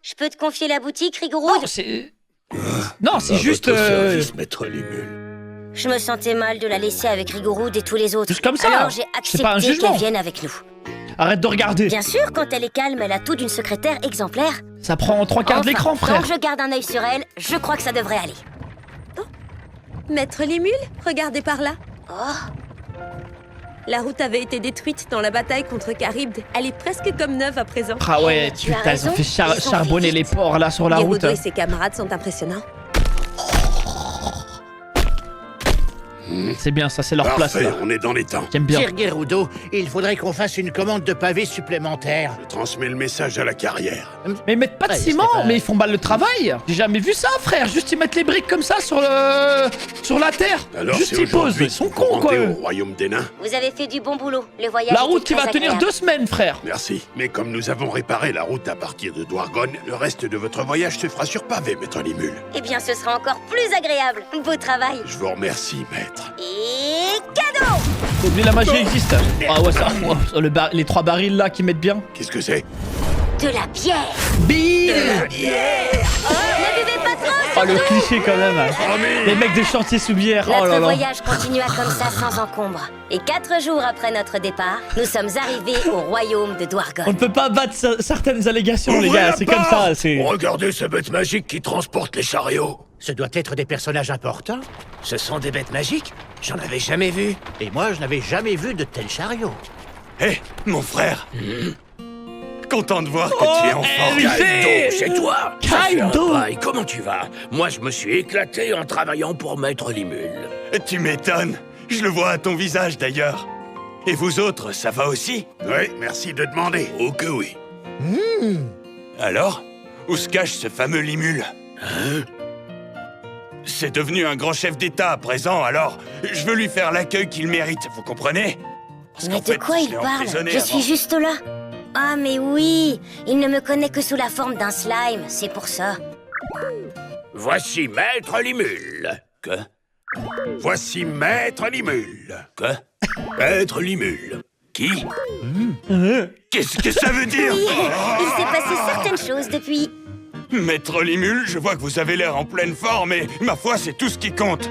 Je peux te confier la boutique, Rigouroud? Non, c'est... Non, c'est À juste... votre service, maître Limule. Je me sentais mal de la laisser avec Rigouroud et tous les autres. Juste comme ça. Alors j'ai C'est pas un accepté jugement. qu'elle vienne avec nous. Arrête de regarder. Bien sûr, quand elle est calme, elle a tout d'une secrétaire exemplaire. Ça prend 3 quarts de l'écran, frère. Tant que je garde un œil sur elle, je crois que ça devrait aller. Maître Limule, regardez par là. Oh, La route avait été détruite dans la bataille contre Charybde. Elle est presque comme neuve à présent. Ah ouais, Tu as putain, ils raison, ont fait ils ont fait charbonner les porcs là sur la route. Gerudo et ses camarades sont impressionnants. C'est bien, ça c'est leur place Parfait, là. on est dans les temps. J'aime bien. Sir Gerudo, il faudrait qu'on fasse une commande de pavés supplémentaires. Je transmets le message à la carrière. Mais ils mettent pas de Ouais, ciment, c'était pas- mais ils font mal le travail. J'ai jamais vu ça, frère. Juste ils mettent les briques comme ça sur la terre. Alors Juste c'est ils posent. aujourd'hui Ils sont que vous cons quoi. rendez eux. au royaume des nains. vous avez fait du bon boulot. Le voyage La était route qui va très tenir agréable. 2 semaines, frère. Merci. Mais comme nous avons réparé la route à partir de Dwargon, le reste de votre voyage se fera sur pavé, maître Limule. Eh bien, ce sera encore plus agréable. Beau travail. Je vous remercie, maître. Et cadeau! Oublie la magie existe. Ah ouais, ça. Les 3 barils là qui mettent bien. Qu'est-ce que c'est? De la bière. Bill. Ne buvez pas trop! Oh le cliché quand même. Les mecs de chantier sous bière. Oh Notre là là. voyage continua comme ça sans encombre. Et 4 jours après notre départ, nous sommes arrivés au royaume de On Dwargon. ne peut pas battre certaines allégations, les Ouvrez gars. la C'est comme porte. ça. C'est. Regardez ce bête magique qui transporte les chariots. Ce doit être des personnages importants. Ce sont des bêtes magiques? J'en avais jamais vu. Et moi, je n'avais jamais vu de tels chariots. Hé, mon frère. Content de voir que Oh, tu es en forme. Kaido, c'est toi. Ça fait un Kaido. bail, comment tu vas? Moi, je me suis éclaté en travaillant pour Maître Limule. Tu m'étonnes. Je le vois à ton visage d'ailleurs. Et vous autres, ça va aussi? Oui, merci de demander. Oh que oui. Alors, où se cache ce fameux Limule? Hein? C'est devenu un grand chef d'État à présent, alors je veux lui faire l'accueil qu'il mérite, vous comprenez? Parce Mais qu'en de fait, quoi je il l'ai parle? emprisonné Je avant. suis juste là. Ah mais oui, il ne me connaît que sous la forme d'un slime, c'est pour ça. Voici Maître Limule. Que? Voici maître Limule. Que? Maître Limule. Qui? Qu'est-ce que ça veut dire? Oui, il s'est passé certaines choses depuis... Maître Limule, je vois que vous avez l'air en pleine forme et, ma foi, c'est tout ce qui compte.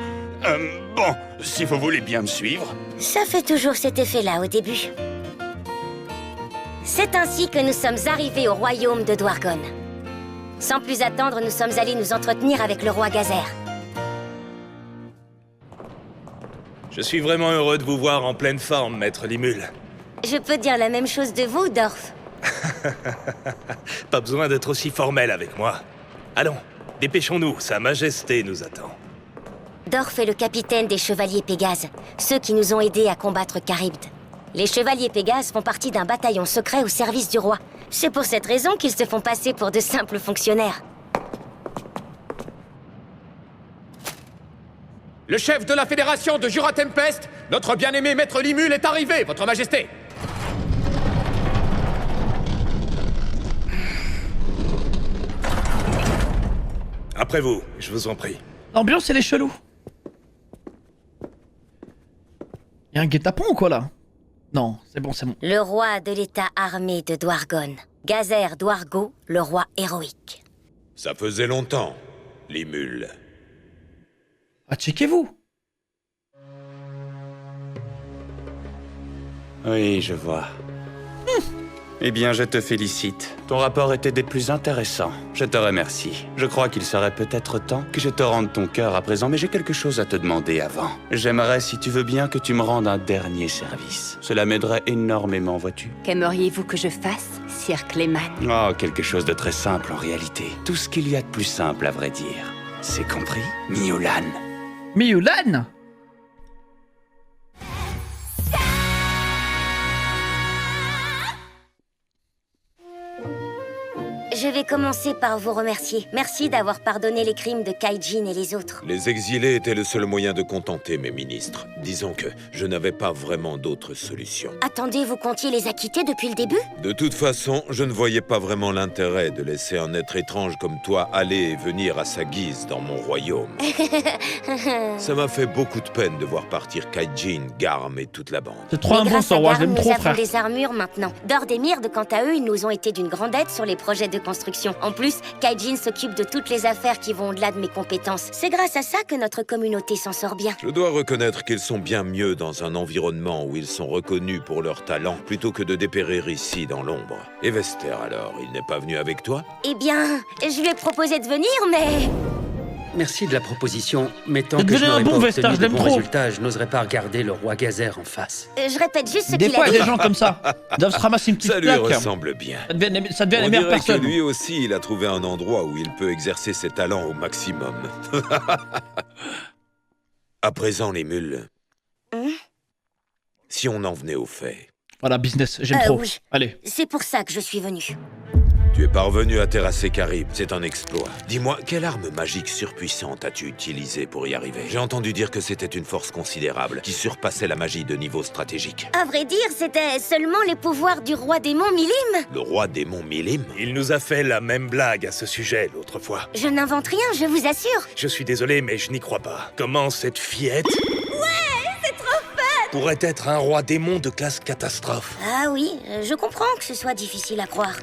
Bon, si vous voulez bien me suivre. Ça fait toujours cet effet-là au début. C'est ainsi que nous sommes arrivés au royaume de Dwargon. Sans plus attendre, nous sommes allés nous entretenir avec le roi Gazer. Je suis vraiment heureux de vous voir en pleine forme, Maître Limule. Je peux dire la même chose de vous, Dorf. Pas besoin d'être aussi formel avec moi. Allons, dépêchons-nous, Sa Majesté nous attend. Dorf est le capitaine des Chevaliers Pégases, ceux qui nous ont aidés à combattre Charybde. Les Chevaliers Pégases font partie d'un bataillon secret au service du roi. C'est pour cette raison qu'ils se font passer pour de simples fonctionnaires. Le chef de la fédération de Jura Tempest, notre bien-aimé Maître Limule est arrivé, Votre Majesté. Après vous, je vous en prie. L'ambiance elle est chelou. Y'a un guet-apens ou quoi là? Non, c'est bon, c'est bon. Le roi de l'état armé de Dwargon. Gazer Dwargo, le roi héroïque. Ça faisait longtemps, Limule. Ah, checkez-vous. Oui, je vois. Eh bien, je te félicite. Ton rapport était des plus intéressants. Je te remercie. Je crois qu'il serait peut-être temps que je te rende ton cœur à présent, mais j'ai quelque chose à te demander avant. J'aimerais, si tu veux bien, que tu me rendes un dernier service. Cela m'aiderait énormément, vois-tu? Qu'aimeriez-vous que je fasse, Sir Clayman? Oh, quelque chose de très simple en réalité. Tout ce qu'il y a de plus simple, à vrai dire. C'est compris, Miolan? Miolan? Je vais commencer par vous remercier. Merci d'avoir pardonné les crimes de Kaijin et les autres. Les exilés étaient le seul moyen de contenter mes ministres. Disons que je n'avais pas vraiment d'autre solution. Attendez, vous comptiez les acquitter depuis le début? De toute façon, je ne voyais pas vraiment l'intérêt de laisser un être étrange comme toi aller et venir à sa guise dans mon royaume. Ça m'a fait beaucoup de peine de voir partir Kaijin, Garm et toute la bande. C'est trop un bon Star Wars, j'aime trop, frère. frère. Nous avons des armures maintenant. Dord et Myrde, quant à eux, ils nous ont été d'une grande aide sur les projets de construction. En plus, Kaijin s'occupe de toutes les affaires qui vont au-delà de mes compétences. C'est grâce à ça que notre communauté s'en sort bien. Je dois reconnaître qu'ils sont bien mieux dans un environnement où ils sont reconnus pour leur talent plutôt que de dépérir ici dans l'ombre. Et Vester alors, il n'est pas venu avec toi? Eh bien, je lui ai proposé de venir, mais... Merci de la proposition, mais tant C'est que je devenu un n'aurai bon pas Vestar, obtenu je de l'aime bons trop. résultats, je n'oserais pas regarder le roi Gazer en face. Je répète juste ce Des qu'il fois, a il y a dit. des gens comme ça. Ils doivent se ramasser une petite Ça lui plaque. ressemble bien. Ça devient les On meilleures dirait personnes. que lui aussi, il a trouvé un endroit où il peut exercer ses talents au maximum. À présent, les mules. Si on en venait aux faits. Voilà, business, j'aime trop. Oui. Allez. C'est pour ça que je suis venue. Tu es parvenu à terrasser Carib, c'est un exploit. Dis-moi, quelle arme magique surpuissante as-tu utilisée pour y arriver? J'ai entendu dire que c'était une force considérable, qui surpassait la magie de niveau stratégique. À vrai dire, c'était seulement les pouvoirs du roi démon Milim. Le roi démon Milim? Il nous a fait la même blague à ce sujet l'autre fois. Je n'invente rien, je vous assure. Je suis désolé, mais je n'y crois pas. Comment cette fillette Ouais, c'est trop fun. pourrait être un roi démon de classe catastrophe? Ah oui, je comprends que ce soit difficile à croire.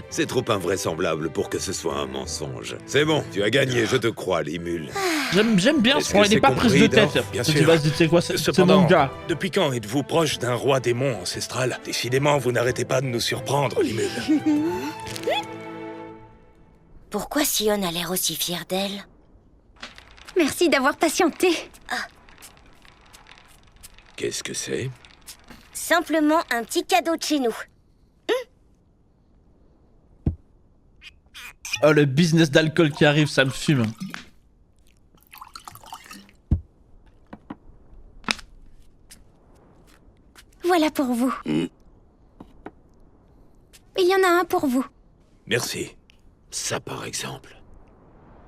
C'est trop invraisemblable pour que ce soit un mensonge. C'est bon, tu as gagné, je te crois, Limul. J'aime bien ce qu'on n'est pas prise de tête. Bien Tu sûr. vas-y, tu sais quoi, c'est Cependant, mon gars. depuis quand êtes-vous proche d'un roi démon ancestral? Décidément, vous n'arrêtez pas de nous surprendre, Limul. Pourquoi Sion a l'air aussi fière d'elle? Merci d'avoir patienté. Qu'est-ce que c'est? Simplement un petit cadeau de chez nous. Oh, le business d'alcool qui arrive, ça me fume. Voilà pour vous. Il y en a un pour vous. Merci. Ça, par exemple.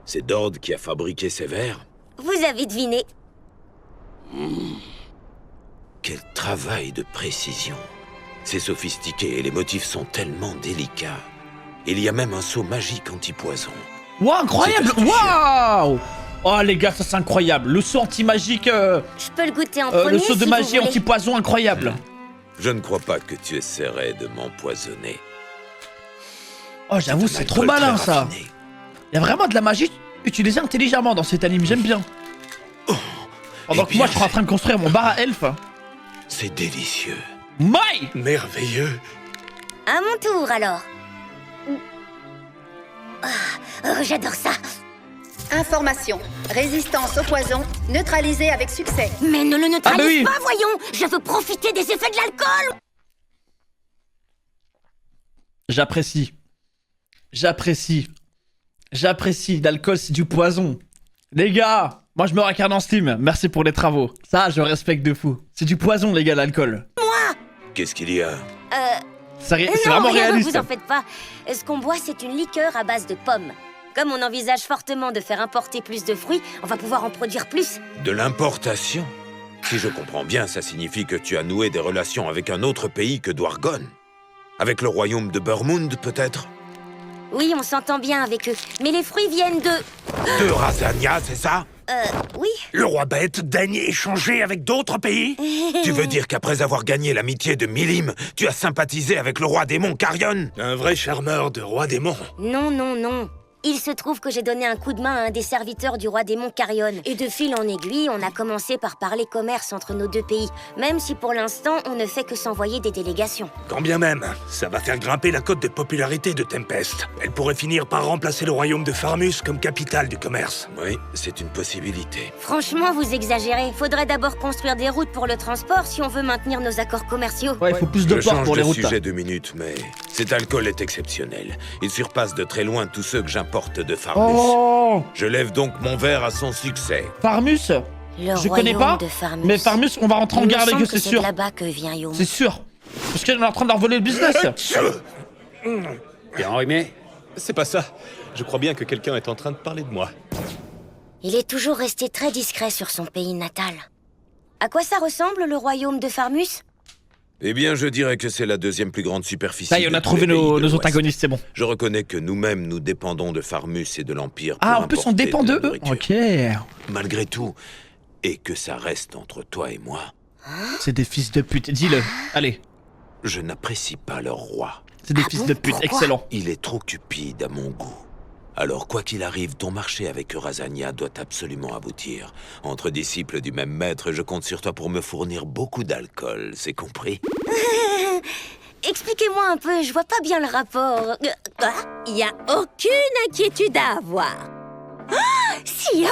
C'est Dord qui a fabriqué ces verres? Vous avez deviné. Quel travail de précision. C'est sophistiqué et les motifs sont tellement délicats. Il y a même un seau magique anti-poison. Waouh, incroyable! Waouh! Oh les gars, ça c'est incroyable. Le saut anti-magique. Je peux le goûter en premier le saut de si magie vous voulez. anti-poison, incroyable. Je ne crois pas que tu essaierais de m'empoisonner. Oh, j'avoue, c'est trop malin ça. Il y a vraiment de la magie utilisée intelligemment dans cet anime, j'aime bien. Pendant que moi je suis en train de construire mon bar à elfe. C'est délicieux. Maï! Merveilleux. À mon tour alors. J'adore ça. Information. Résistance au poison, neutralisée avec succès. Mais ne le neutralise oui. pas, voyons. Je veux profiter des effets de l'alcool. J'apprécie. J'apprécie. J'apprécie. L'alcool, c'est du poison. Les gars, moi je me regarde en Steam. Merci pour les travaux. Ça, je respecte de fou. C'est du poison, les gars, l'alcool. Qu'est-ce qu'il y a? C'est Non, vraiment rien, réaliste. vous en faites pas. Ce qu'on boit, c'est une liqueur à base de pommes. Comme on envisage fortement de faire importer plus de fruits, on va pouvoir en produire plus. De l'importation? Si je comprends bien, ça signifie que tu as noué des relations avec un autre pays que Dwargon. Avec le royaume de Burmund, peut-être? Oui, on s'entend bien avec eux. Mais les fruits viennent de... De Razania, c'est ça? Oui. Le roi bête daigne échanger avec d'autres pays? Tu veux dire qu'après avoir gagné l'amitié de Milim, tu as sympathisé avec le roi démon Carrion? Un vrai charmeur de roi démon. Non, non, non. Il se trouve que j'ai donné un coup de main à un des serviteurs du roi démon Carrion. Et de fil en aiguille, on a commencé par parler commerce entre nos deux pays. Même si pour l'instant, on ne fait que s'envoyer des délégations. Quand bien même, ça va faire grimper la cote de popularité de Tempest. Elle pourrait finir par remplacer le royaume de Farmus comme capitale du commerce. Oui, c'est une possibilité. Franchement, vous exagérez. Faudrait d'abord construire des routes pour le transport si on veut maintenir nos accords commerciaux. Ouais, il faut plus de ports pour les routes. Je change de sujet 2 minutes, mais cet alcool est exceptionnel. Il surpasse de très loin tous ceux que j'importe de Farmus. Oh, je lève donc mon verre à son succès. Farmus, je connais pas, mais Farmus, on va rentrer en guerre avec eux, c'est sûr. là-bas que vient Yom. C'est sûr. Parce qu'elle est en train de leur voler le business. Bien enrhumé. C'est pas ça. Je crois bien que quelqu'un est en train de parler de moi. Il est toujours resté très discret sur son pays natal. À quoi ça ressemble, le royaume de Farmus? Eh bien, je dirais que c'est la 2e plus grande superficie. Ça y est, on a trouvé nos antagonistes, c'est bon. Je reconnais que nous-mêmes, nous dépendons de Farmus et de l'Empire. Ah, en plus, on dépend d'eux. Ok. Malgré tout, et que ça reste entre toi et moi. C'est des fils de pute, dis-le. Allez. Je n'apprécie pas leur roi. C'est des fils de pute, excellent. Il est trop cupide à mon goût. Alors, quoi qu'il arrive, ton marché avec Razania doit absolument aboutir. Entre disciples du même maître, je compte sur toi pour me fournir beaucoup d'alcool, c'est compris? Expliquez-moi un peu, je vois pas bien le rapport. Il y a aucune inquiétude à avoir. Sion,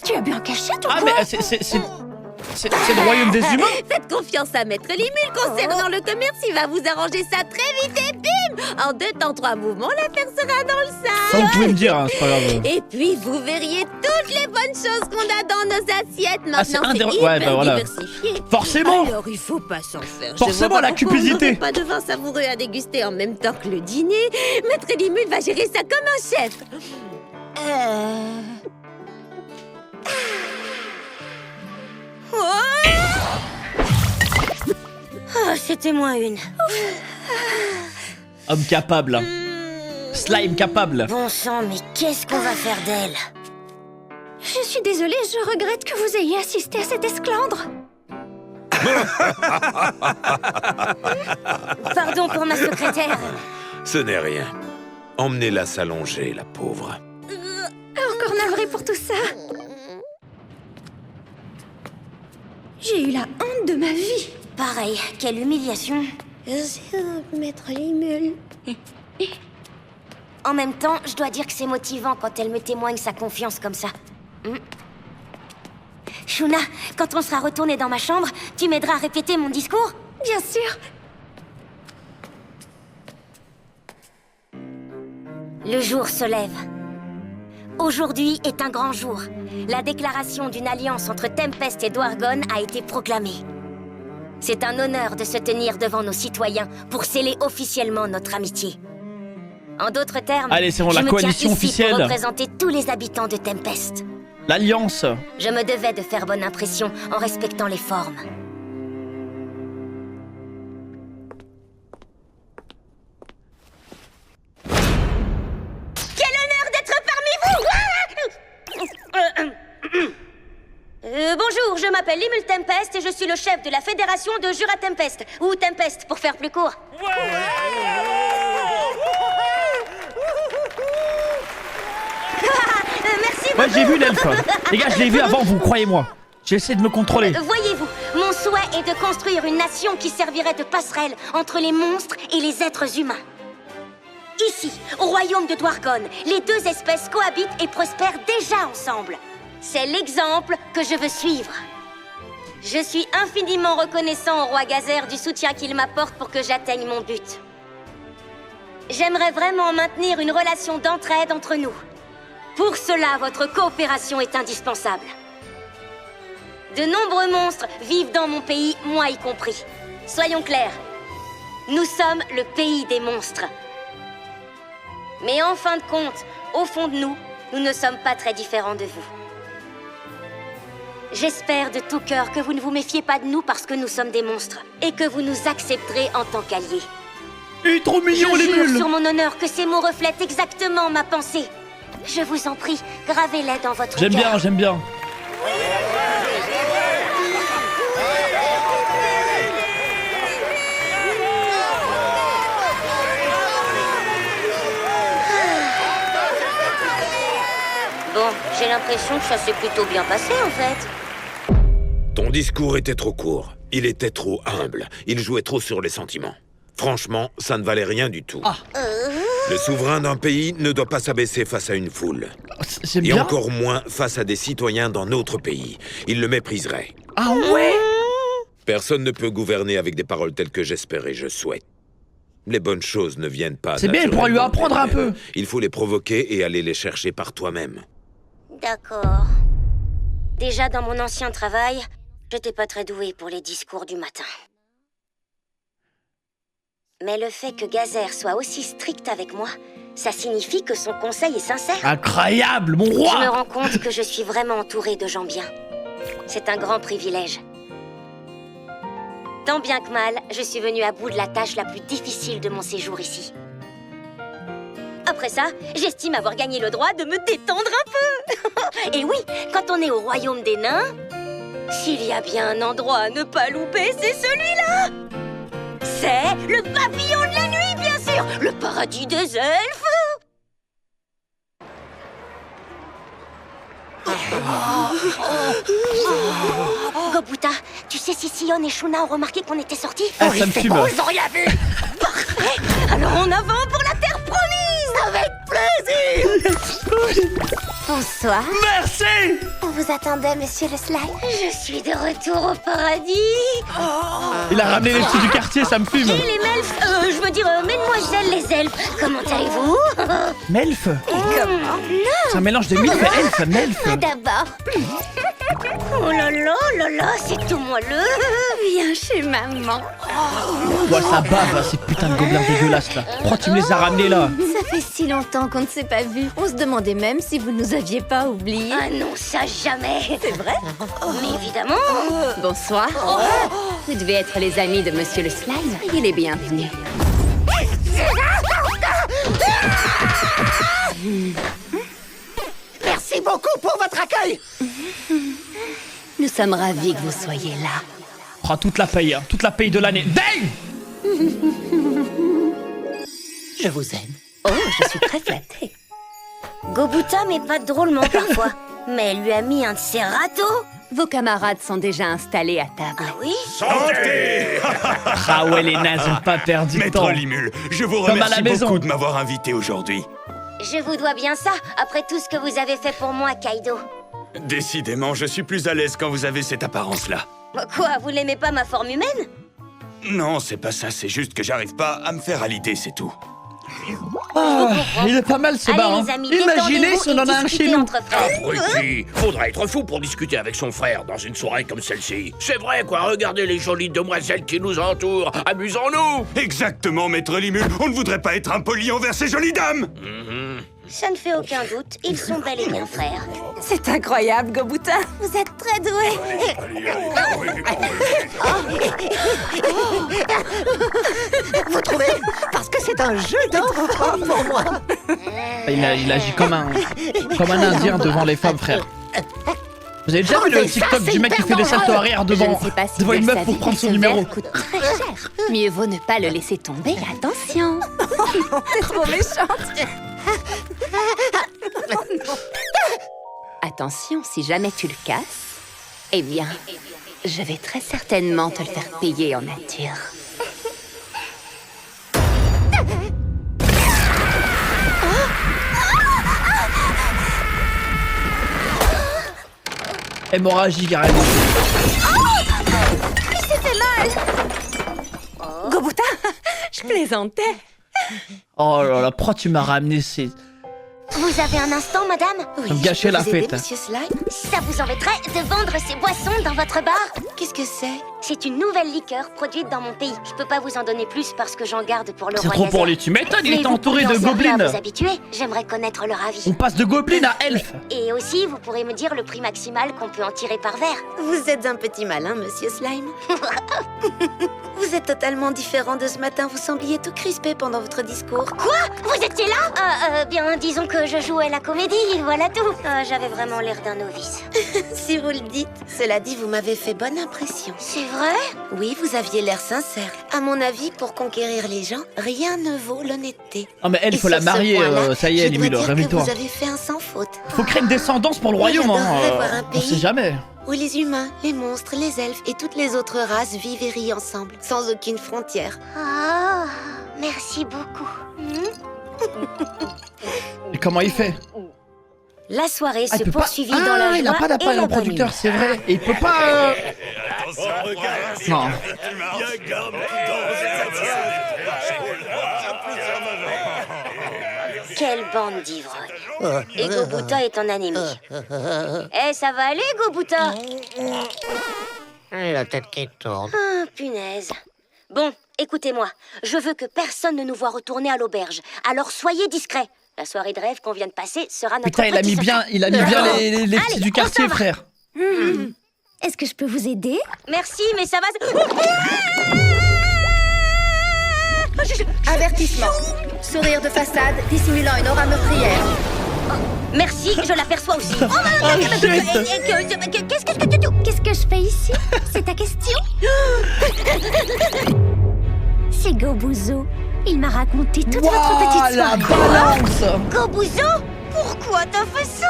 tu as bien caché ton Ah, mais c'est le royaume des humains. Faites confiance à Maître Limule concernant le commerce, il va vous arranger ça très vite et bim! En 2 temps 3 mouvements, l'affaire sera dans le sac. Ça, vous pouvez me dire, hein, c'est pas grave. Et puis, vous verriez toutes les bonnes choses qu'on a dans nos assiettes. Maintenant, c'est hyper ouais, bah voilà. diversifié. Forcément. Alors, il faut pas s'en faire. Forcément, la cupidité. Pas de vin savoureux à déguster en même temps que le dîner. Maître Limule va gérer ça comme un chef. Oh, c'était moins une. Homme capable. Slime capable. Bon sang, mais qu'est-ce qu'on va faire d'elle? Je suis désolée, je regrette que vous ayez assisté à cette esclandre. Pardon pour ma secrétaire. Ce n'est rien. Emmenez-la s'allonger, la pauvre. Encore navrée pour tout ça. J'ai eu la honte de ma vie. Pareil, quelle humiliation. Maître Limule. En même temps, je dois dire que c'est motivant quand elle me témoigne sa confiance comme ça. Shuna, quand on sera retourné dans ma chambre, tu m'aideras à répéter mon discours? Bien sûr. Le jour se lève. Aujourd'hui est un grand jour. La déclaration d'une alliance entre Tempest et Dwargon a été proclamée. C'est un honneur de se tenir devant nos citoyens pour sceller officiellement notre amitié. En d'autres termes, allez, c'est bon, la coalition officielle pour représenter tous les habitants de Tempest. L'Alliance. Je me devais de faire bonne impression en respectant les formes. Quel honneur d'être parmi vous! Bonjour, je m'appelle Limule Tempest et je suis le chef de la fédération de Jura Tempest, ou Tempest pour faire plus court. Merci beaucoup. Ouais, j'ai vu l'elfe. Les gars, je l'ai vu avant vous, croyez-moi. J'ai essayé de me contrôler. Voyez-vous, mon souhait est de construire une nation qui servirait de passerelle entre les monstres et les êtres humains. Ici, au royaume de Dwargon, les deux espèces cohabitent et prospèrent déjà ensemble. C'est l'exemple que je veux suivre. Je suis infiniment reconnaissant au roi Gazer du soutien qu'il m'apporte pour que j'atteigne mon but. J'aimerais vraiment maintenir une relation d'entraide entre nous. Pour cela, votre coopération est indispensable. De nombreux monstres vivent dans mon pays, moi y compris. Soyons clairs, nous sommes le pays des monstres. Mais en fin de compte, au fond de nous, nous ne sommes pas très différents de vous. J'espère de tout cœur que vous ne vous méfiez pas de nous parce que nous sommes des monstres et que vous nous accepterez en tant qu'alliés. Il est trop mignon, les mules! Je jure mules. sur mon honneur que ces mots reflètent exactement ma pensée. Je vous en prie, gravez-les dans votre cœur. J'aime bien, j'aime bien. j'ai l'impression que ça s'est plutôt bien passé, en fait. Ton discours était trop court. Il était trop humble. Il jouait trop sur les sentiments. Franchement, ça ne valait rien du tout. Le souverain d'un pays ne doit pas s'abaisser face à une foule. C'est Et bien. encore moins face à des citoyens d'un autre pays. Il le mépriserait. Ah ouais. Personne ne peut gouverner avec des paroles telles que j'espère et je souhaite. Les bonnes choses ne viennent pas. C'est bien, il pourra lui apprendre un peu. Il faut les provoquer et aller les chercher par toi-même. D'accord. Déjà, dans mon ancien travail, j'étais pas très douée pour les discours du matin. Mais le fait que Gazer soit aussi strict avec moi, ça signifie que son conseil est sincère. Incroyable, mon Je me roi. rends compte que je suis vraiment entourée de gens bien. C'est un grand privilège. Tant bien que mal, je suis venue à bout de la tâche la plus difficile de mon séjour ici. Après ça, j'estime avoir gagné le droit de me détendre un peu. Et oui, quand on est au royaume des nains, s'il y a bien un endroit à ne pas louper, c'est celui-là. C'est le pavillon de la nuit, bien sûr, le paradis des elfes. Gobuta, tu sais si Sion et Shuna ont remarqué qu'on était sortis? Ah, ça me fume. Ils ont rien vu. Parfait. Alors en avant pour la terre promise. Avec plaisir. Bonsoir. Merci. On vous attendait, monsieur le slime. Je suis de retour au paradis. Il a ramené les petits du quartier, ça me fume. Et les melfs, je veux dire, mesdemoiselles les elfes, comment allez-vous? Melf. Comment? C'est un mélange de milf et elfe, melf. D'abord. Oh là là, c'est tout moelleux. Viens chez maman. Ouais, ça bave, ces putains de gobelins dégueulasses là. Pourquoi tu me les as ramenés là? Ça fait si longtemps qu'on ne s'est pas vus. On se demandait même si vous nous aviez pas oubliés. Ah non, ça jamais. C'est vrai? Mais évidemment. Bonsoir. Vous devez être les amis de Monsieur le Slime. Il est bienvenu. Merci beaucoup pour votre accueil. Nous sommes ravis que vous soyez là. Prends toute la paye de l'année. Dang! Je vous aime. Oh, je suis très flattée. Gobuta m'épate drôlement parfois. Mais elle lui a mis un de ses râteaux. Vos camarades sont déjà installés à table. Ah oui? Santé! Ah ouais, les nazes ont pas perdu de temps. Maître Limule, je vous Comme à la remercie maison. beaucoup de m'avoir invité aujourd'hui. Je vous dois bien ça, après tout ce que vous avez fait pour moi, Kaido. Décidément, je suis plus à l'aise quand vous avez cette apparence-là. Quoi, vous l'aimez pas ma forme humaine? Non, c'est pas ça, c'est juste que j'arrive pas à me faire à l'idée, c'est tout. Ah, il est pas mal ce bar. Allez, Hein. les amis, Imaginez détendez-vous si on en et a un discutez chez nous. entre frères. Abruti! Faudrait être fou pour discuter avec son frère dans une soirée comme celle-ci. C'est vrai quoi, regardez les jolies demoiselles qui nous entourent. Amusons-nous! Exactement, Maître Limule, on ne voudrait pas être impoli envers ces jolies dames. Ça ne fait aucun doute, ils sont bel et bien frères. C'est incroyable, Gobuta. Vous êtes très doués. Vous trouvez? Parce que c'est un jeu d'enfant pour moi. Il agit comme un Indien devant les femmes, frère. Vous avez déjà vu le TikTok du mec qui fait des saltos arrière devant une meuf pour prendre son numéro? Très cher. Mieux vaut ne pas le laisser tomber. Attention. T'es trop méchante. Attention, si jamais tu le casses, eh bien, je vais très certainement te le faire payer en nature. Hémorragie carrément. C'était mal. Gobuta, je plaisantais. Oh là là, pourquoi tu m'as ramené ces... Vous avez un instant, madame? Ça me gâchait la fête. Monsieur Slime? Ça vous embêterait de vendre ces boissons dans votre bar? Qu'est-ce que c'est? C'est une nouvelle liqueur produite dans mon pays. Je peux pas vous en donner plus parce que j'en garde pour le C'est roi trop pour Gazer. lui, tu m'étonnes, il Mais est vous entouré pourriez de en servir à gobelins. vous habituer, j'aimerais connaître leur avis. On passe de gobelins à elfes. Et aussi, vous pourrez me dire le prix maximal qu'on peut en tirer par verre. Vous êtes un petit malin, monsieur Slime. Vous êtes totalement différent de ce matin. Vous sembliez tout crispé pendant votre discours. Quoi? Vous étiez là? Bien, disons que je jouais la comédie, voilà tout. J'avais vraiment l'air d'un novice. Si vous le dites. Cela dit, vous m'avez fait bonne impression. C'est vrai? Oui, vous aviez l'air sincère. À mon avis, pour conquérir les gens, rien ne vaut l'honnêteté. Oh mais elle, Et faut la sur ce marier, point-là, ça y est, je dois Limule, dire que réveille-toi. vous avez fait un sans faute. Faut créer une descendance pour le royaume, j'adorerais voir un on pays sait jamais. où les humains, les monstres, les elfes et toutes les autres races vivent et rient ensemble, sans aucune frontière. Ah, merci beaucoup. Et comment il fait? La soirée Ah, se il peut pas- poursuivit dans la joie il a pas et d'appareil la en bonne producteur, humeur. c'est vrai. Et il peut pas... Non. Quelle bande d'ivrognes. Et Gobuta est en anémie. Eh, ça va aller, Gobuta? La tête qui tourne. Ah, punaise. Bon, écoutez-moi. Je veux que personne ne nous voit retourner à l'auberge. Alors soyez discrets. La soirée de rêve qu'on vient de passer sera notre Putain, il a petit mis bien, secret. il a mis bien les Allez, petits du on quartier, s'en va. frère. Est-ce que je peux vous aider? Merci, mais ça va... Avertissement. Sourire de façade dissimulant une aura meurtrière. Merci, je l'aperçois aussi. Qu'est-ce que je fais ici? C'est ta question? C'est Gobuzo. Il m'a raconté toute votre petite la soirée. balance. Gobuzo? Pourquoi t'as fait ça?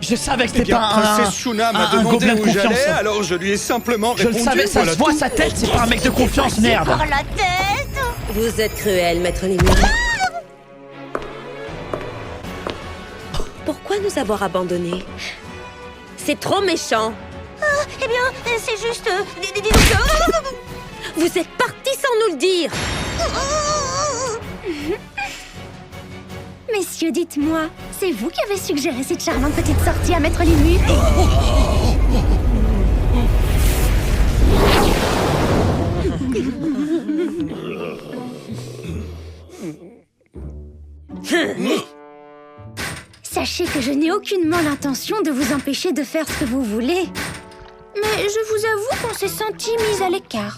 Je savais que Eh c'était bien, pas Princesse Shuna m'a un demandé gobelin de où confiance. j'allais, alors je lui ai simplement Je répondu. le savais, ça voilà se voit tout. sa tête, c'est pas un mec de confiance, merde. Par la tête. Vous êtes cruel, maître Limule. Pourquoi nous avoir abandonnés? C'est trop méchant. Eh bien, c'est juste... Vous êtes partis sans nous le dire. Messieurs, dites-moi, c'est vous qui avez suggéré cette charmante petite sortie à Maître Limule? Sachez que je n'ai aucunement l'intention de vous empêcher de faire ce que vous voulez. Mais je vous avoue qu'on s'est sentis mis à l'écart.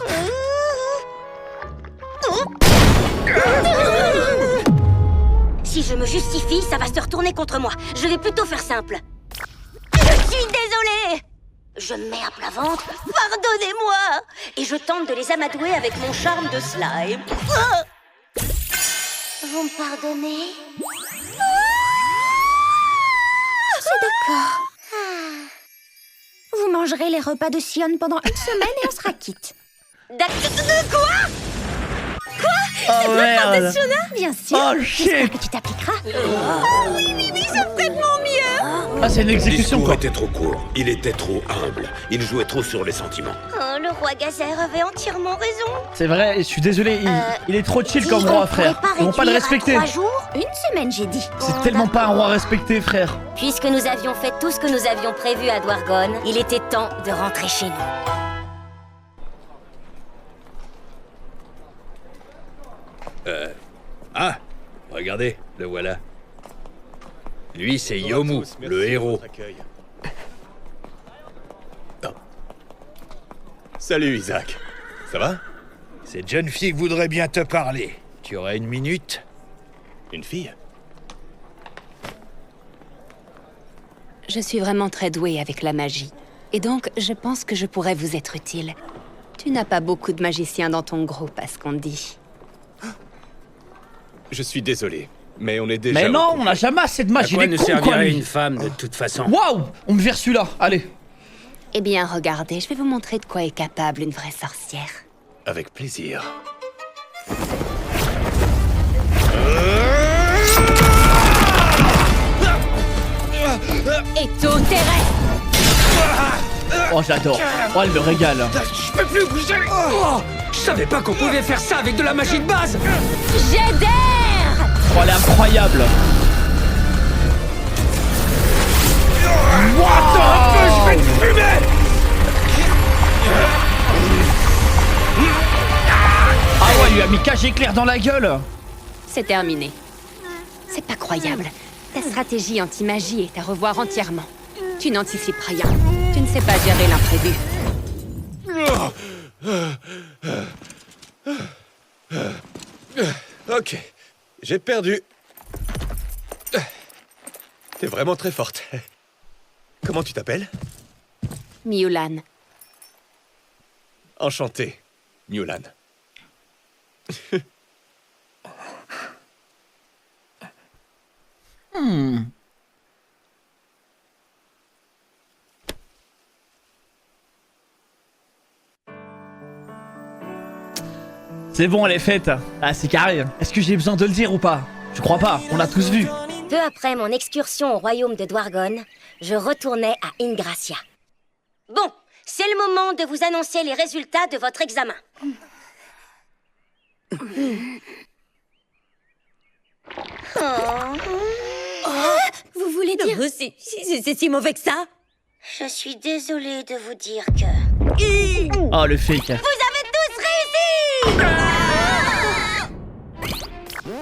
Si je me justifie, ça va se retourner contre moi. Je vais plutôt faire simple. Je suis désolée. Je me mets à plat ventre. Pardonnez-moi. Et je tente de les amadouer avec mon charme de slime. Vous me pardonnez? C'est d'accord. Vous mangerez les repas de Sion pendant une semaine et on sera quitte. Quoi? Oh merde. Bien sûr. Oh J'espère shit. que tu t'appliqueras. Oui, c'est peut-être mon mieux. Ah, c'est une Le discours exécution, quoi. était trop court, il était trop humble, il jouait trop sur les sentiments. Oh, le roi Gazer avait entièrement raison. C'est vrai, je suis désolé, il est trop chill Dis, comme on roi, pourrait frère. pas Ils vont pas le réduire à respecter. 3 jours? Une semaine, j'ai dit. C'est tellement pas un roi respecté, frère. Puisque nous avions fait tout ce que nous avions prévu à Dwargon, il était temps de rentrer chez nous. Ah, regardez, le voilà. Lui, c'est Yomu, le héros. Salut Isaac. Ça va? Cette jeune fille voudrait bien te parler. Tu aurais une minute? Une fille? Je suis vraiment très douée avec la magie. Et donc, je pense que je pourrais vous être utile. Tu n'as pas beaucoup de magiciens dans ton groupe, à ce qu'on dit. Je suis désolé, mais on est déjà... Mais au non, complet. on a jamais assez de matchs. À quoi Il est ne con, quoi, servirait lui. une femme, de toute façon? Waouh, on me vire celui-là. Allez. Eh bien, regardez, je vais vous montrer de quoi est capable une vraie sorcière. Avec plaisir. Éto terrestre! Oh, j'adore. Oh, elle me régale. Je peux plus bouger. Oh, je savais pas qu'on pouvait faire ça avec de la magie de base. Jet d'air! Oh, elle est incroyable. Attends un peu, je vais te fumer. Ah ouais, il lui a mis cage éclair dans la gueule. C'est terminé. C'est pas croyable. Ta stratégie anti-magie est à revoir entièrement. Tu n'anticipes rien. Tu ne sais pas gérer l'imprévu. Ok, j'ai perdu. T'es vraiment très forte. Comment tu t'appelles? Miulan. Enchanté, Mulan. C'est bon, elle est faite. Ah, c'est carré. Est-ce que j'ai besoin de le dire ou pas? Je crois pas, on l'a tous vu. Peu après mon excursion au royaume de Dwargon, je retournais à Ingracia. Bon, c'est le moment de vous annoncer les résultats de votre examen. Vous voulez dire... C'est si mauvais que ça? Je suis désolée de vous dire que... Oh, le fake. Vous avez tous réussi!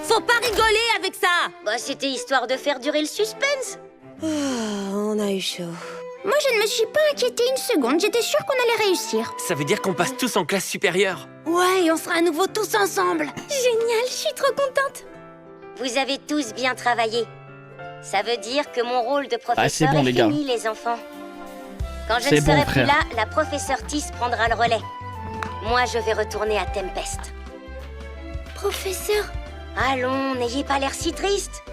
Faut pas rigoler avec ça! Bah, c'était histoire de faire durer le suspense. On a eu chaud. Moi, je ne me suis pas inquiétée une seconde. J'étais sûre qu'on allait réussir. Ça veut dire qu'on passe tous en classe supérieure. Ouais, et on sera à nouveau tous ensemble. Génial, je suis trop contente. Vous avez tous bien travaillé. Ça veut dire que mon rôle de professeur bon, est les gars. fini, les enfants. Quand je C'est ne bon, serai plus frère. là, la professeure Tis prendra le relais. Moi, je vais retourner à Tempest. Professeur? Allons, n'ayez pas l'air si triste.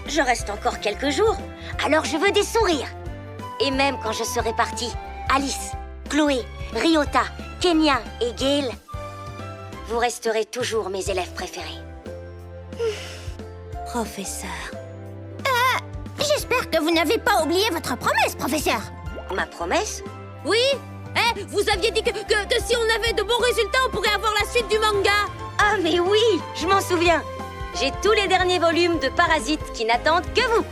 Je reste encore quelques jours, alors je veux des sourires. Et même quand je serai partie, Alice, Chloé, Ryota, Kenya et Gale, vous resterez toujours mes élèves préférés. Professeur. J'espère que vous n'avez pas oublié votre promesse, professeur. Ma promesse? Oui? Vous aviez dit que si on avait de bons résultats, on pourrait avoir la suite du manga. Ah mais oui, je m'en souviens. J'ai tous les derniers volumes de Parasite qui n'attendent que vous.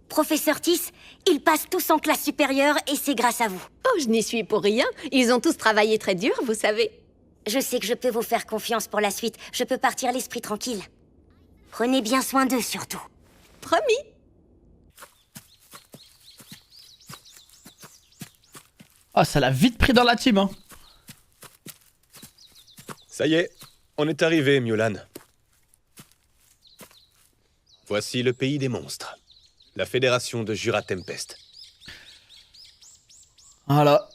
Professeur Tis, ils passent tous en classe supérieure et c'est grâce à vous. Oh, je n'y suis pour rien. Ils ont tous travaillé très dur, vous savez. Je sais que je peux vous faire confiance pour la suite. Je peux partir l'esprit tranquille. Prenez bien soin d'eux surtout. Promis. Oh, ça l'a vite pris dans la team, hein. Ça y est, on est arrivé, Mulan. Voici le pays des monstres. La fédération de Jura Tempest. Voilà.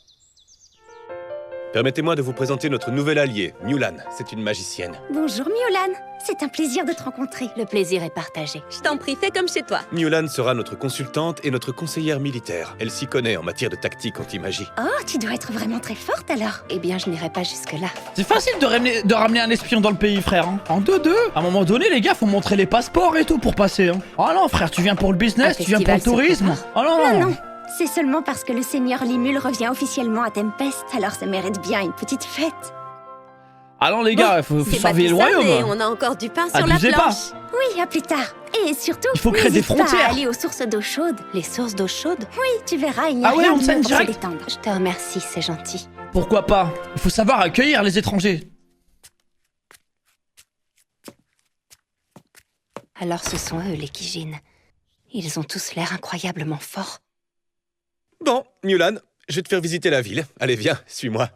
Permettez-moi de vous présenter notre nouvel allié, Mulan. C'est une magicienne. Bonjour, Mulan. C'est un plaisir de te rencontrer. Le plaisir est partagé. Je t'en prie, fais comme chez toi. Mulan sera notre consultante et notre conseillère militaire. Elle s'y connaît en matière de tactique anti-magie. Oh, tu dois être vraiment très forte alors. Eh bien, je n'irai pas jusque-là. C'est facile de ramener un espion dans le pays, frère. Hein. En 2-2. À un moment donné, les gars, faut montrer les passeports et tout pour passer. Hein. Oh non, frère, tu viens pour le business, tu viens pour le tourisme. Oh non, non. C'est seulement parce que le seigneur Limul revient officiellement à Tempest, alors ça mérite bien une petite fête. Ah non, les gars, faut surveiller le royaume. Mais on a encore du pain sur la Abusez planche. pas. Oui, à plus tard. Et surtout, il faut créer des n'hésite pas frontières. à aller aux sources d'eau chaude. Les sources d'eau chaude? Oui, tu verras, il n'y a Ah ouais, rien on de scène mieux pour se direct. détendre. Je te remercie, c'est gentil. Pourquoi pas? Il faut savoir accueillir les étrangers. Alors ce sont eux, les Kijin. Ils ont tous l'air incroyablement forts. Bon, Mulan, je vais te faire visiter la ville. Allez, viens, suis-moi.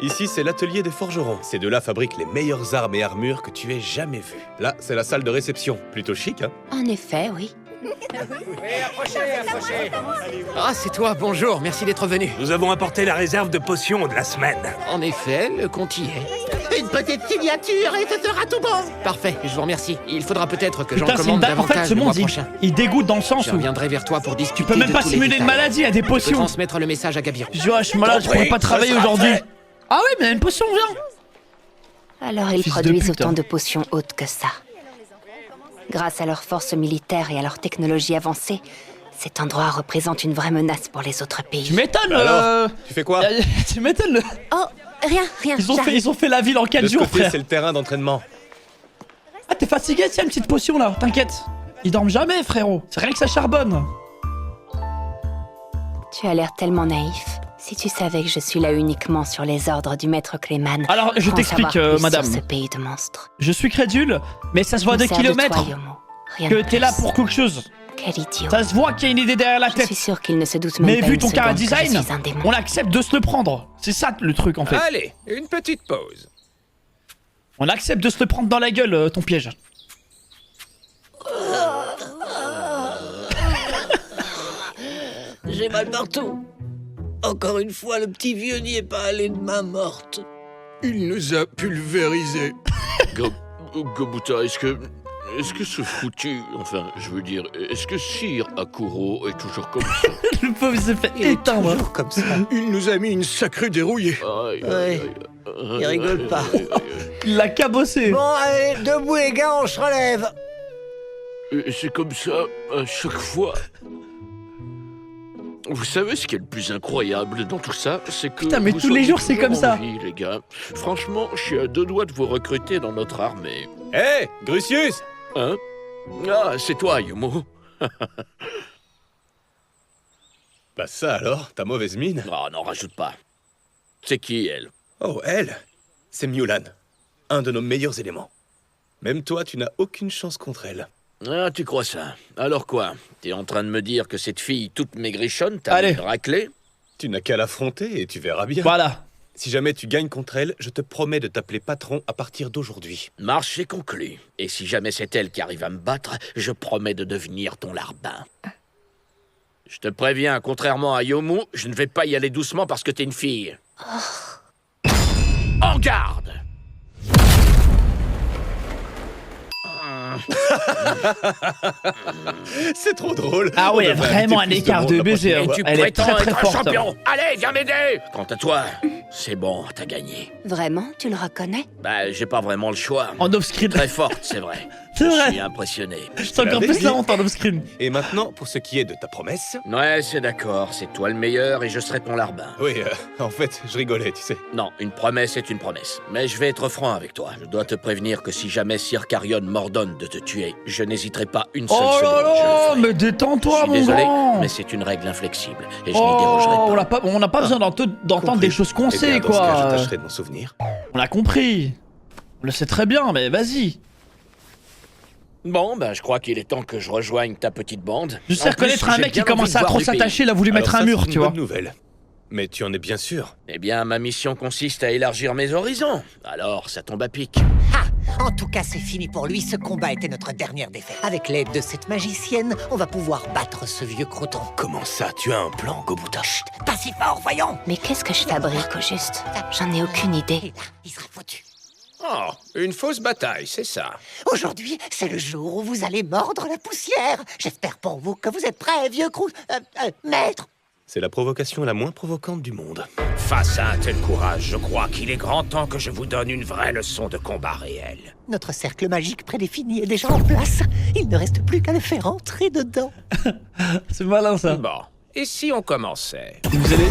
Ici, c'est l'atelier des forgerons. Ces deux-là fabriquent les meilleures armes et armures que tu aies jamais vues. Là, c'est la salle de réception. Plutôt chic, hein? En effet, oui. Ah, c'est toi, bonjour, merci d'être venu. Nous avons apporté la réserve de potions de la semaine. En effet, le compte y est. Une petite signature et ce sera tout bon. Parfait, je vous remercie. Il faudra peut-être que j'en Putain, c'est une commande dingue. En fait, davantage ce le mois monde, prochain. il dégoûte dans le sens Je où reviendrai vers toi pour discuter. tu peux même de pas tous les simuler une détails. maladie à des Je peux potions. transmettre le message à Gabion. Je dis, ouais, je suis malade, je pourrais pas travailler aujourd'hui. Ah oui, mais il y a une potion, viens. Alors ils Fils de produisent pute, autant hein. de potions hautes que ça. Grâce à leur force militaire et à leur technologie avancée, cet endroit représente une vraie menace pour les autres pays. Tu m'étonnes. Alors, tu fais quoi? Tu m'étonnes. Oh, rien. Ils ont fait la ville en 4 De ce jours, côté, frère. c'est le terrain d'entraînement. Ah, t'es fatigué, tiens, une petite potion là, t'inquiète. Ils dorment jamais, frérot. C'est rien que ça charbonne. Tu as l'air tellement naïf. Si tu savais que je suis là uniquement sur les ordres du maître Clayman. Alors, je pour en t'explique, savoir plus madame. sur ce pays de monstres. Je suis crédule, mais ça se voit Je des me sers de kilomètres toi, Yomo. Rien que de t'es là plus. pour quelque chose. Quel idiot. Ça se voit qu'il y a une idée derrière la Je tête. suis sûr qu'il ne se doute même Mais pas vu une ton cara seconde que je design, suis un démon. on accepte de se le prendre. C'est ça le truc en fait. Allez, une petite pause. On accepte de se le prendre dans la gueule, ton piège. J'ai mal partout. Encore une fois, le petit vieux n'y est pas allé de main morte. Il nous a pulvérisés. Gobouta, est-ce que ce foutu... Enfin, je veux dire, est-ce que Sir Akuro est toujours comme ça? Le pauvre il s'est fait éteindre. Toujours comme ça. Il nous a mis une sacrée dérouillée. Il rigole pas. Il l'a cabossé. Bon, allez, debout les gars, on se relève. Et c'est comme ça à chaque fois. Vous savez ce qui est le plus incroyable dans tout ça, c'est que... Putain, mais vous tous les soyez jours, c'est toujours comme ça. en vie, les gars. Franchement, je suis à 2 doigts de vous recruter dans notre armée. Hé, Grucius! Hein? Ah, c'est toi, Yomo. Bah ça alors, ta mauvaise mine? Oh, n'en rajoute pas. C'est qui, elle? Oh, elle? C'est Mulan, un de nos meilleurs éléments. Même toi, tu n'as aucune chance contre elle. Ah, tu crois ça? Alors quoi? T'es en train de me dire que cette fille toute maigrichonne t'a mis une raclée? Tu n'as qu'à l'affronter et tu verras bien. Voilà. Si jamais tu gagnes contre elle, je te promets de t'appeler patron à partir d'aujourd'hui. Marché conclu. Et si jamais c'est elle qui arrive à me battre, je promets de devenir ton larbin. Je te préviens, contrairement à Yomu, je ne vais pas y aller doucement parce que t'es une fille. En garde! C'est trop drôle. Ah ouais, On devrait vraiment inviter un plus de écart monde de la baiser. prochaine Et fois. tu Elle est prétends très très être un forte. champion! Allez, viens m'aider! Quant à toi, c'est bon, t'as gagné. Vraiment? Tu le reconnais? Bah, j'ai pas vraiment le choix. En off-screen. Très forte, c'est vrai. C'est Je vrai. suis impressionné. C'est encore plus la honte en off-screen. Et maintenant, pour ce qui est de ta promesse... Ouais, c'est d'accord, c'est toi le meilleur et je serai ton larbin. Oui, en fait, je rigolais, tu sais. Non, une promesse est une promesse. Mais je vais être franc avec toi. Je dois te prévenir que si jamais Sir Carion m'ordonne de te tuer, je n'hésiterai pas une seule Oh seconde. là Je le là, ferai. mais détends-toi, Je suis mon désolé, grand. mais c'est une règle inflexible et je n'y dérogerai Oh, pas. on n'a pas besoin d'entendre des choses qu'on Eh sait, bien, dans ce cas, je quoi. tâcherai de m'en souvenir. On l'a compris. On le sait très bien, mais vas-y. Bon, ben, je crois qu'il est temps que je rejoigne ta petite bande. Je sais En plus, reconnaître un j'ai mec qui bien envie commence de à voir trop du pays. s'attacher, il a voulu mettre Alors un ça, mur, c'est une tu vois. bonne nouvelle. Mais tu en es bien sûr. Eh bien, ma mission consiste à élargir mes horizons. Alors, ça tombe à pic. En tout cas, c'est fini pour lui. Ce combat était notre dernière défaite. Avec l'aide de cette magicienne, on va pouvoir battre ce vieux croton. Comment ça? Tu as un plan, Gobuta? Chut, pas si fort, voyons. Mais qu'est-ce que je fabrique au juste? J'en ai aucune idée. Et là, il sera foutu. Oh, une fausse bataille, c'est ça. Aujourd'hui, c'est le jour où vous allez mordre la poussière. J'espère pour vous que vous êtes prêts, vieux maître. C'est la provocation la moins provocante du monde. Face à un tel courage, je crois qu'il est grand temps que je vous donne une vraie leçon de combat réel. Notre cercle magique prédéfini est déjà en place. Il ne reste plus qu'à le faire entrer dedans. C'est malin, ça. Bon, et si on commençait? Vous allez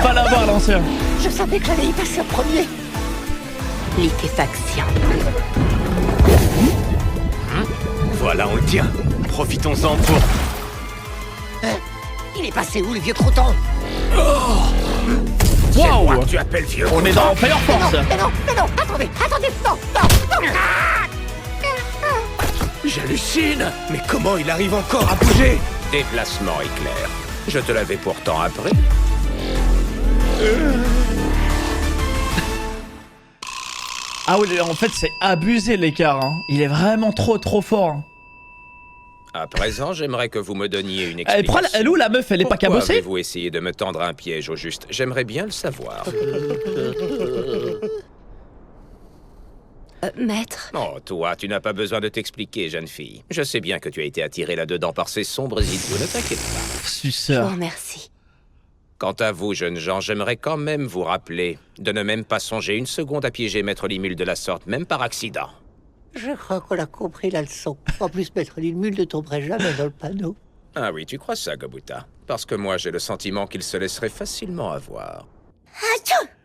pas l'avoir, l'ancien. Je savais que j'allais y passer en premier. Liquéfaction. Voilà, on le tient. Profitons-en pour... Il est passé où, le vieux croton? C'est Waouh. moi que tu appelles vieux. On est dans Fire Force. Non, attendez, non. J'hallucine. Mais comment il arrive encore à bouger? Déplacement éclair. Je te l'avais pourtant appris. Ah oui, en fait, c'est abusé l'écart. Hein. Il est vraiment trop fort. À présent, j'aimerais que vous me donniez une Elle prend explication. elle est où la meuf? Elle est pas Pourquoi cabossée? avez-vous essayé de me tendre un piège au juste? J'aimerais bien le savoir. Maître, Oh, toi, tu n'as pas besoin de t'expliquer, jeune fille. Je sais bien que tu as été attirée là-dedans par ces sombres idiots, ne t'inquiète pas. je vous Suceur. remercie. Quant à vous, jeunes gens, j'aimerais quand même vous rappeler de ne même pas songer une seconde à piéger Maître Limule de la sorte, même par accident. Je crois qu'on a compris la leçon. En plus, Maître Limule ne tomberait jamais dans le panneau. Ah oui, tu crois ça, Gobuta? Parce que moi, j'ai le sentiment qu'il se laisserait facilement avoir.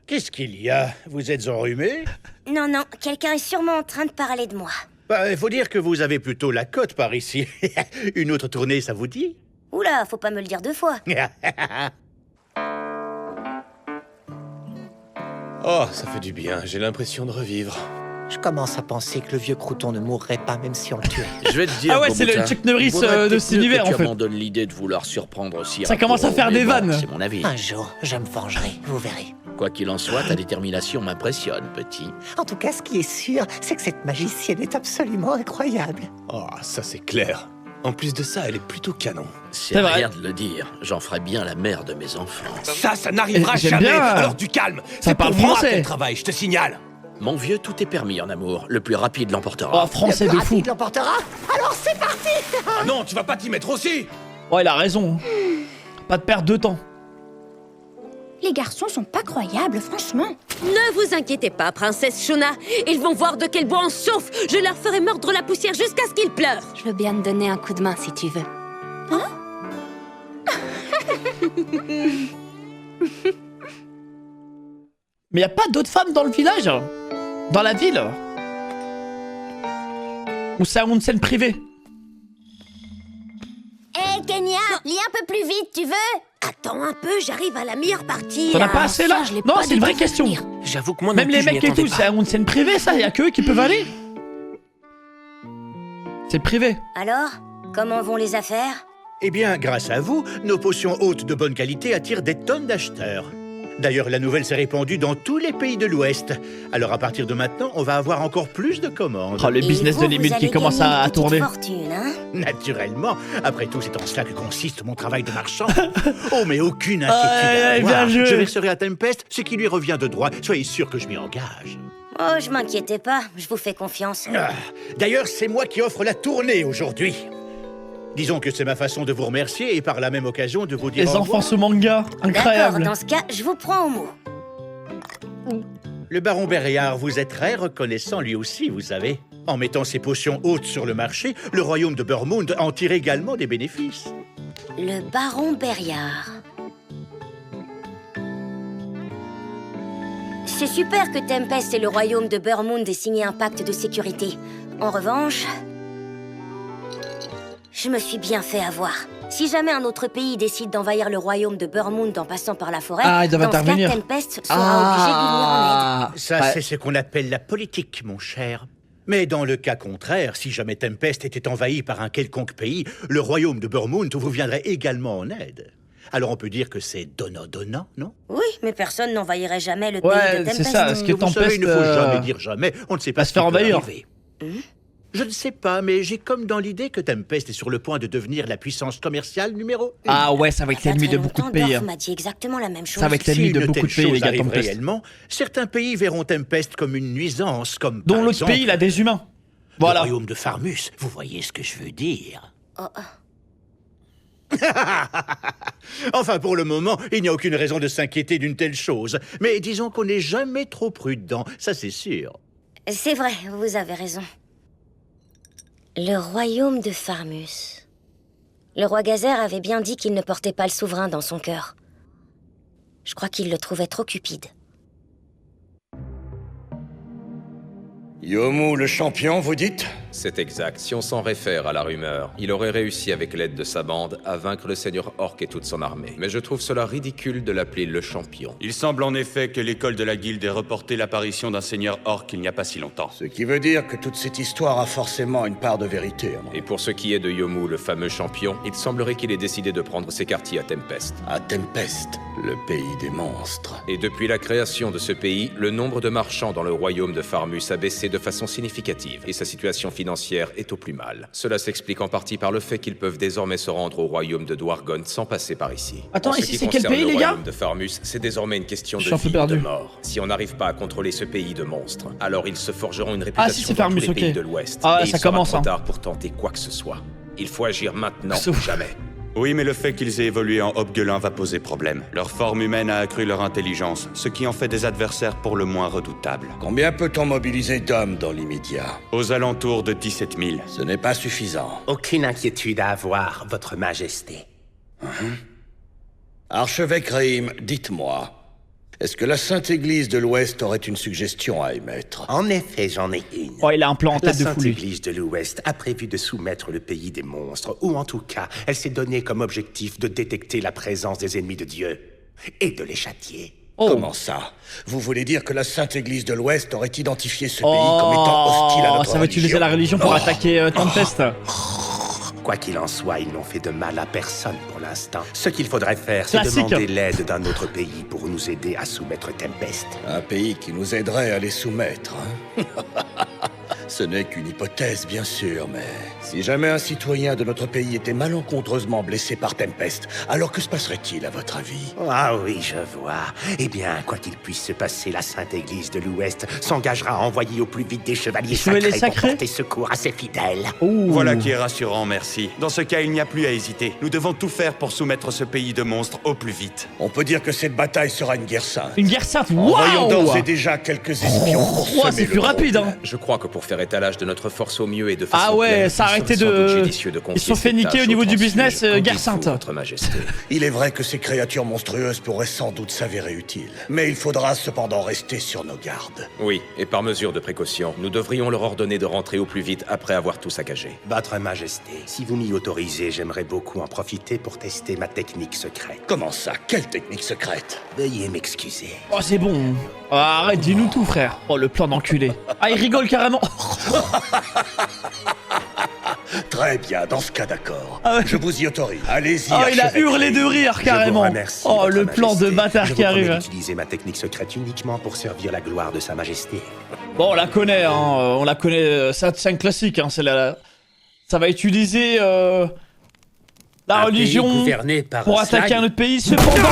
Qu'est-ce qu'il y a? Vous êtes enrhumé? Non, non, quelqu'un est sûrement en train de parler de moi. Bah, il faut dire que vous avez plutôt la cote par ici. Une autre tournée, ça vous dit? Oula, faut pas me le dire 2 fois. Oh, ça fait du bien, j'ai l'impression de revivre. Je commence à penser que le vieux crouton ne mourrait pas même si on le tuait. Je vais te dire, Ah ouais, c'est le Goboutin, Chuck Norris vaudrait de cet mieux univers, que tu en fait. abandonnes l'idée de vouloir surprendre aussi. Ça commence à faire des vannes. C'est mon avis. Un jour, je me vengerai, vous verrez. Quoi qu'il en soit, ta détermination m'impressionne, petit. En tout cas, ce qui est sûr, c'est que cette magicienne est absolument incroyable. Oh, ça c'est clair. En plus de ça, elle est plutôt canon. C'est rien de le dire. J'en ferai bien la mère de mes enfants. Ça n'arrivera J'aime jamais. bien. Alors du calme. Ça C'est parle pour moi français. qu'elle travaille, je te signale. Mon vieux, tout est permis en amour. Le plus rapide l'emportera. Oh, français de fou. Il l'emportera. Alors c'est parti. Ah non, tu vas pas t'y mettre aussi. Oh, il a raison. Pas de perte de temps. Les garçons sont pas croyables, franchement. Ne vous inquiétez pas, princesse Shuna. Ils vont voir de quel bois on chauffe. Je leur ferai mordre la poussière jusqu'à ce qu'ils pleurent. Je veux bien te donner un coup de main si tu veux. Mais y a pas d'autres femmes dans le village? Dans la ville? Ou c'est un onsen privé? Hé, Kenya, lis un peu plus vite, tu veux? Attends un peu, j'arrive à la meilleure partie. T'en as pas assez là? Non, c'est une vraie question. J'avoue que moi Même non les plus, je mecs m'y et tout, attendais c'est un onsen privé ça, y'a que eux qui peuvent aller. C'est privé. Alors, comment vont les affaires? Eh bien, grâce à vous, nos potions hautes de bonne qualité attirent des tonnes d'acheteurs. D'ailleurs, la nouvelle s'est répandue dans tous les pays de l'Ouest. Alors à partir de maintenant, on va avoir encore plus de commandes. Oh, le business de Limud qui commence à tourner. Fortune, hein? Naturellement. Après tout, c'est en cela que consiste mon travail de marchand. Oh, mais aucune inquiétude Ah, à bien avoir. joué. Je verserai à Tempest ce qui lui revient de droit. Soyez sûr que je m'y engage. Oh, je m'inquiétais pas, je vous fais confiance. Ah, d'ailleurs, c'est moi qui offre la tournée aujourd'hui. Disons que c'est ma façon de vous remercier et par la même occasion de vous dire Les au enfants revoir. sous manga, D'accord, incroyable. dans ce cas, je vous prends au mot. Le baron Berriard vous est très reconnaissant lui aussi, vous savez. En mettant ses potions hautes sur le marché, le royaume de Burmund en tire également des bénéfices. Le baron Berriard. C'est super que Tempest et le royaume de Burmund aient signé un pacte de sécurité. En revanche, je me suis bien fait avoir. Si jamais un autre pays décide d'envahir le royaume de Burmund en passant par la forêt, Ah, ils doivent dans ce cas, intervenir. Tempest sera obligé de lui venir en aide. Ça, c'est ce qu'on appelle la politique, mon cher. Mais dans le cas contraire, si jamais Tempest était envahi par un quelconque pays, le royaume de Burmund vous viendrait également en aide. Alors on peut dire que c'est donnant-donnant, non? Oui, mais personne n'envahirait jamais le pays Ouais, de Tempest. c'est ça, ce que vous savez, il ne faut jamais dire jamais. On ne sait pas va ce se faire qui peut envahir. arriver. Je ne sais pas, mais j'ai comme dans l'idée que Tempest est sur le point de devenir la puissance commerciale numéro 1. Ah ouais, ça va être l'ennemi de beaucoup de pays. Dorf hein. m'a dit exactement la même chose. Ça va être l'ennemi Si de une beaucoup telle de pays, les chose gars, arrive Tempest. réellement, certains pays verront Tempest comme une nuisance, comme Dont par l'autre exemple, pays, il a des humains. Voilà. le royaume de Farmus. Vous voyez ce que je veux dire? Enfin, pour le moment, il n'y a aucune raison de s'inquiéter d'une telle chose. Mais disons qu'on n'est jamais trop prudent, ça c'est sûr. C'est vrai, vous avez raison. Le royaume de Farmus. Le roi Gazer avait bien dit qu'il ne portait pas le souverain dans son cœur. Je crois qu'il le trouvait trop cupide. Yomu le champion, vous dites? C'est exact. Si on s'en réfère à la rumeur, il aurait réussi avec l'aide de sa bande à vaincre le seigneur Orc et toute son armée. Mais je trouve cela ridicule de l'appeler le champion. Il semble en effet que l'école de la guilde ait reporté l'apparition d'un seigneur orc il n'y a pas si longtemps. Ce qui veut dire que toute cette histoire a forcément une part de vérité. Et pour ce qui est de Yomu, le fameux champion, il semblerait qu'il ait décidé de prendre ses quartiers à Tempest. À Tempest, le pays des monstres. Et depuis la création de ce pays, le nombre de marchands dans le royaume de Farmus a baissé de façon significative et sa situation financière est au plus mal. Cela s'explique en partie par le fait qu'ils peuvent désormais se rendre au royaume de Dwargon sans passer par ici. Attends, En ce ici, qui c'est quel concerne pays, le les gars? royaume de Farmus, c'est désormais une question Je de suis un peu vie ou de perdu. mort. Si on n'arrive pas à contrôler ce pays de monstres, alors ils se forgeront une Ah, réputation si, c'est dans tous Farmus, les ok. pays de l'Ouest. Ah, et ça il sera commence, trop hein. tard pour tenter quoi que ce soit. Il faut agir maintenant ou jamais. Oui, mais le fait qu'ils aient évolué en hobgoblins va poser problème. Leur forme humaine a accru leur intelligence, ce qui en fait des adversaires pour le moins redoutables. Combien peut-on mobiliser d'hommes dans l'immédiat? Aux alentours de 17 000. Ce n'est pas suffisant. Aucune inquiétude à avoir, votre majesté. Archevêque Rahim, dites-moi, est-ce que la Sainte Église de l'Ouest aurait une suggestion à émettre? En effet, j'en ai une. Oh, il a un plan en La tête de Sainte fou, lui. Église de l'Ouest a prévu de soumettre le pays des monstres, ou en tout cas, elle s'est donné comme objectif de détecter la présence des ennemis de Dieu et de les châtier. Comment ça? Vous voulez dire que la Sainte Église de l'Ouest aurait identifié ce pays comme étant hostile à notre ça va utiliser la religion pour attaquer Tempest. Quoi qu'il en soit, ils n'ont fait de mal à personne pour l'instant. Ce qu'il faudrait faire, c'est Classique. demander l'aide d'un autre pays pour nous aider à soumettre Tempest. Un pays qui nous aiderait à les soumettre, hein? Ce n'est qu'une hypothèse, bien sûr, mais... Si jamais un citoyen de notre pays était malencontreusement blessé par Tempest, alors que se passerait-il, à votre avis? Ah oui, je vois. Eh bien, quoi qu'il puisse se passer, la Sainte Église de l'Ouest s'engagera à envoyer au plus vite des chevaliers sacrés pour porter secours à ses fidèles. Voilà qui est rassurant, merci. Dans ce cas, il n'y a plus à hésiter. Nous devons tout faire pour soumettre ce pays de monstres au plus vite. On peut dire que cette bataille sera une guerre sainte. Une guerre sainte, Envoyons waouh! d'ores et déjà quelques espions pour semer C'est plus le rapide, hein. Je crois que pour faire étalage de notre force au mieux et de façon Ah ouais, claire, ça a il arrêté serait sans doute de... judicieux de confier Ils se sont fait cette niquer tâche au niveau au du business, transfuge, guerre qu'en dites-vous, sainte. Votre Majesté. Il est vrai que ces créatures monstrueuses pourraient sans doute s'avérer utiles. Mais il faudra cependant rester sur nos gardes. Oui, et par mesure de précaution, nous devrions leur ordonner de rentrer au plus vite après avoir tout saccagé. Votre Majesté, si vous m'y autorisez, j'aimerais beaucoup en profiter pour tester ma technique secrète. Comment ça? Quelle technique secrète? Veuillez m'excuser. Oh, c'est bon. Arrête, dis-nous tout, frère. Oh, le plan d'enculé. Ah, il rigole carrément. Très bien, dans ce cas d'accord. Ah ouais. Je vous y autorise. Allez-y. Oh, il a archevêque hurlé de rire, Je carrément. vous remercie, Oh, Votre le plan de Majesté. bâtard Je qui vous promets arrive. d'utiliser ma technique secrète uniquement pour servir la gloire de Sa Majesté. Bon, on la connaît, hein. On la connaît. C'est un classique, hein. Ça va utiliser la Un religion pays gouverné par pour un attaquer slime. un autre pays. Cependant,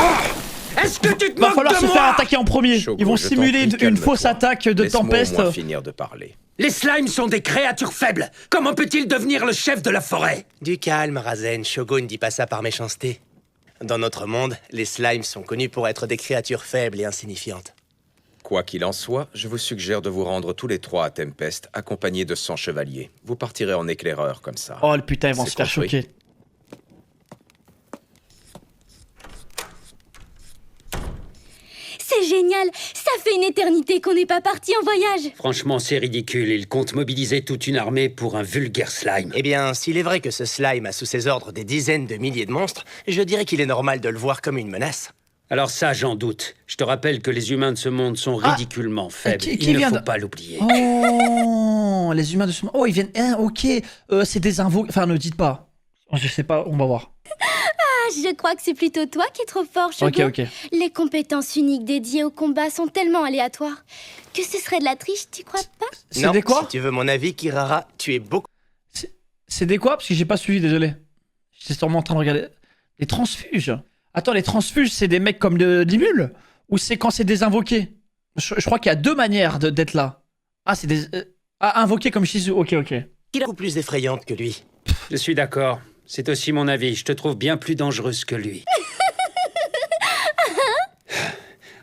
Est-ce que tu te va moques falloir de se moi? faire attaquer en premier. Shogo, Ils vont je t'en simuler prie, une calme-toi. fausse attaque de Laisse-moi Tempest. au moins finir de parler. Les slimes sont des créatures faibles. Comment peut-il devenir le chef de la forêt? Du calme, Razen. Shogo ne dit pas ça par méchanceté. Dans notre monde, les slimes sont connus pour être des créatures faibles et insignifiantes. Quoi qu'il en soit, je vous suggère de vous rendre tous les trois à Tempest, accompagnés de 100 chevaliers. Vous partirez en éclaireur comme ça. Oh le putain, ils vont C'est se faire compris. choquer. C'est génial. Ça fait une éternité qu'on n'est pas parti en voyage. Franchement, c'est ridicule. Il compte mobiliser toute une armée pour un vulgaire slime. Eh bien, s'il est vrai que ce slime a sous ses ordres des dizaines de milliers de monstres, je dirais qu'il est normal de le voir comme une menace. Alors ça, j'en doute. Je te rappelle que les humains de ce monde sont ridiculement faibles. qui Il ne vient faut de- pas l'oublier. Oh, les humains de ce monde. Oh, ils viennent. Ok, c'est des invoques. Enfin, ne dites pas. Je sais pas, on va voir. Ah, je crois que c'est plutôt toi qui es trop fort, Shogo. Ok. Les compétences uniques dédiées au combat sont tellement aléatoires que ce serait de la triche, tu crois pas? C'est Non, des quoi? si tu veux mon avis, Kirara, tu es beaucoup... C'est des quoi? Parce que j'ai pas suivi, désolé. J'étais sûrement en train de regarder. Les transfuges. Attends, les transfuges, c'est des mecs comme Limul? Ou c'est quand c'est des invoqués? Je crois qu'il y a deux manières d'être là. Ah, c'est des. Invoqués comme Shizu. Ok. Il est beaucoup plus effrayante que lui. Je suis d'accord. C'est aussi mon avis. Je te trouve bien plus dangereuse que lui.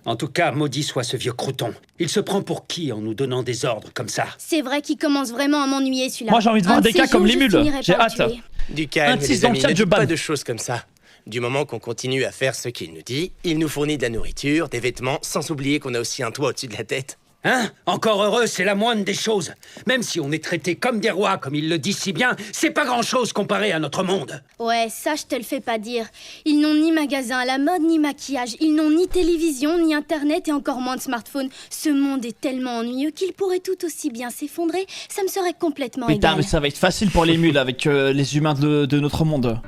En tout cas, maudit soit ce vieux crouton. Il se prend pour qui en nous donnant des ordres comme ça? C'est vrai qu'il commence vraiment à m'ennuyer, celui-là. Moi, j'ai envie de voir Un des ces cas comme jours, je Limul. finirai J'ai par le hâte. tuer. Du calme, Un les tis dans le amis, chat, ne je dites pas banne. de choses comme ça. Du moment qu'on continue à faire ce qu'il nous dit, il nous fournit de la nourriture, des vêtements, sans oublier qu'on a aussi un toit au-dessus de la tête. Hein? Encore heureux, c'est la moindre des choses. Même si on est traités comme des rois, comme il le dit si bien, c'est pas grand-chose comparé à notre monde. Ouais, ça, je te le fais pas dire. Ils n'ont ni magasin à la mode, ni maquillage. Ils n'ont ni télévision, ni internet, et encore moins de smartphone. Ce monde est tellement ennuyeux qu'il pourrait tout aussi bien s'effondrer. Ça me serait complètement Putain, égal. mais ça va être facile pour les mules avec les humains de notre monde.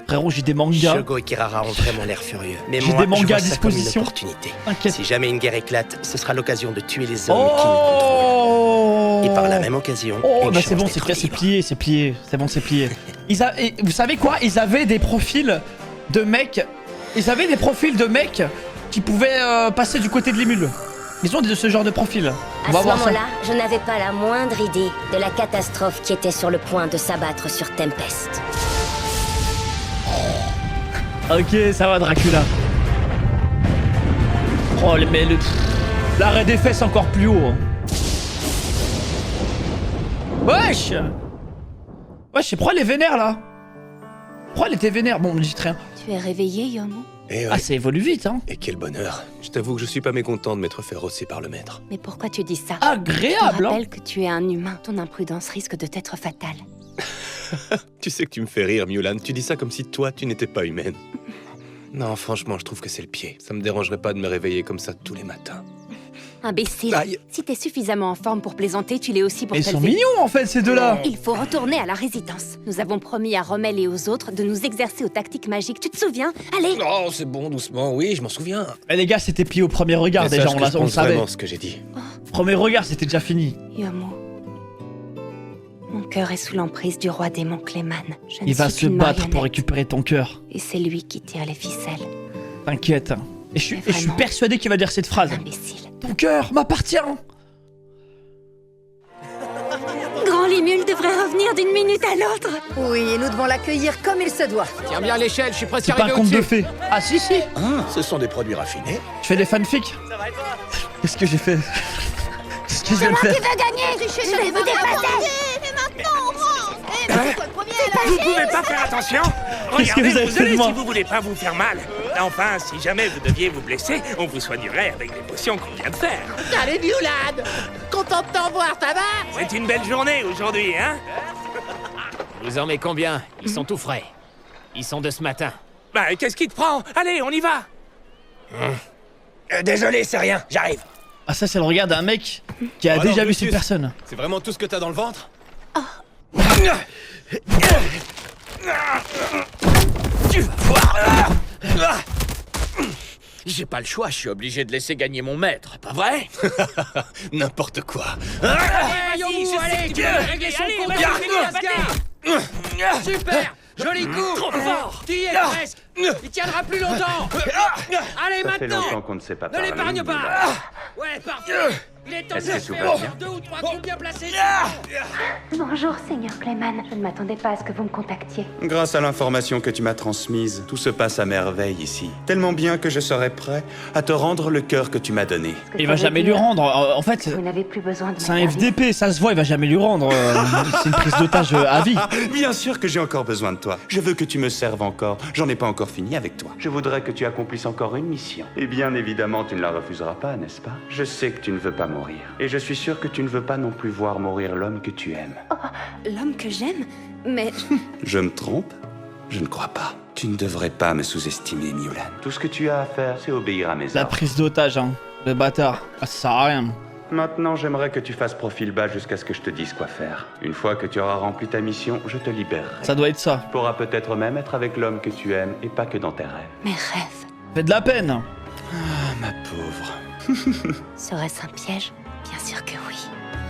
Frérot, j'ai des mangas. Shogo et Kirara ont vraiment l'air furieux. Mais J'ai moi, des je mangas vois à ça comme une disposition. opportunité. T'inquiète. Si jamais une guerre éclate, ce sera l'occasion de tuer les hommes qui nous contrôlent. Et par la même occasion, Oh, une bah chance c'est bon, d'être c'est plié. C'est bon, c'est plié. Et vous savez quoi? Ils avaient des profils de mecs. Ils avaient des profils de mecs qui pouvaient passer du côté de l'Émule. Ils ont de ce genre de profil. On À va ce voir ça. moment-là, je n'avais pas la moindre idée de la catastrophe qui était sur le point de s'abattre sur Tempest. Ok, ça va, Dracula. Oh, mais l'arrêt des fesses encore plus haut. hein. Wesh! Wesh, pourquoi elle est vénère là? Pourquoi elle était vénère? Bon, on me dit rien. Tu es réveillé, Yomu? Ah, ça évolue vite, hein. Et quel bonheur. Je t'avoue que je suis pas mécontent de m'être fait rosser par le maître. Mais pourquoi tu dis ça? Agréable, Je te hein. rappelle que tu es un humain. Ton imprudence risque de t'être fatale. Tu sais que tu me fais rire, Mulan. Tu dis ça comme si toi, tu n'étais pas humaine. Non, franchement, je trouve que c'est le pied. Ça me dérangerait pas de me réveiller comme ça tous les matins. Imbécile. Aïe. Si t'es suffisamment en forme pour plaisanter, tu l'es aussi pour Ils te sont lever. mignons en fait ces deux-là. Il faut retourner à la résidence. Nous avons promis à Rommel et aux autres de nous exercer aux tactiques magiques. Tu te souviens? Allez. Oh, c'est bon, doucement, oui, je m'en souviens. Eh les gars, c'était plié au premier regard Mais déjà, sache que je on le pense savait. vraiment ce que j'ai dit. Premier regard, c'était déjà fini. Yomo. Mon cœur est sous l'emprise du roi démon Clayman. Je ne Il va suis se qu'une battre marionnette. pour récupérer ton cœur. Et c'est lui qui tire les ficelles. T'inquiète. Et je suis persuadé qu'il va dire cette phrase. Ton cœur m'appartient. Grand Limule devrait revenir d'une minute à l'autre. Oui, et nous devons l'accueillir comme il se doit. Tiens bien l'échelle, je suis presque C'est pas un arrivé conte de au-dessus. fées. Ah si si. Ce sont des produits raffinés. Je fais des fanfics. Qu'est-ce que j'ai fait? Qu'est-ce que je viens de faire? gagner. Je vais vous dépasser. Mais maintenant, on rentre. Eh, mais c'est toi le premier à Vous lâcher. pouvez pas faire attention. Qu'est-ce que Regardez, vous avez vous fait de allez moi? si vous voulez pas vous faire mal. Enfin, si jamais vous deviez vous blesser, on vous soignerait avec les potions qu'on vient de faire. Allez, Violade. Content de t'en voir, ça va? C'est une belle journée aujourd'hui, hein? Vous en mets combien? Ils sont tout frais. Ils sont de ce matin. Bah, qu'est-ce qui te prend? Allez, on y va. Désolé, c'est rien, j'arrive. Ah ça c'est le regard d'un mec qui a déjà vu cette personne. C'est vraiment tout ce que t'as dans le ventre? Tu vas voir. J'ai pas le choix, je suis obligé de laisser gagner mon maître, pas vrai? N'importe quoi. Allez, allez, tu peux régler son compte. Super. Joli coup. Trop fort. Tu y es presque. Il tiendra plus longtemps. Allez, Ça fait maintenant. longtemps qu'on ne s'est pas Ne parlé. l'épargne pas. Ouais, parfait. Il est temps de Est-ce que tout faire va bien? 2 ou 3 coups bien placés. Bonjour, Seigneur Clayman. Je ne m'attendais pas à ce que vous me contactiez. Grâce à l'information que tu m'as transmise, tout se passe à merveille ici. Tellement bien que je serai prêt à te rendre le cœur que tu m'as donné. Il va jamais lui rendre. En fait, Vous n'avez plus besoin de c'est un FDP, ça se voit, il va jamais lui rendre. C'est une prise d'otage à vie. Bien sûr que j'ai encore besoin de toi. Je veux que tu me serves encore. J'en ai pas encore fini avec toi. Je voudrais que tu accomplisses encore une mission. Et bien évidemment, tu ne la refuseras pas, n'est-ce pas? Je sais que tu ne veux pas mourir. Et je suis sûr que tu ne veux pas non plus voir mourir l'homme que tu aimes. L'homme que j'aime? Mais... Je me trompe? Je ne crois pas. Tu ne devrais pas me sous-estimer, Mulan. Tout ce que tu as à faire, c'est obéir à mes La ordres. prise d'otage, hein. Le bâtard. Ah, ça sert à rien. Maintenant, j'aimerais que tu fasses profil bas jusqu'à ce que je te dise quoi faire. Une fois que tu auras rempli ta mission, je te libérerai. Ça doit être ça. Tu pourras peut-être même être avec l'homme que tu aimes et pas que dans tes rêves. Mes rêves. Fait de la peine. Ah, ma pauvre. Serait-ce un piège? Bien sûr que oui.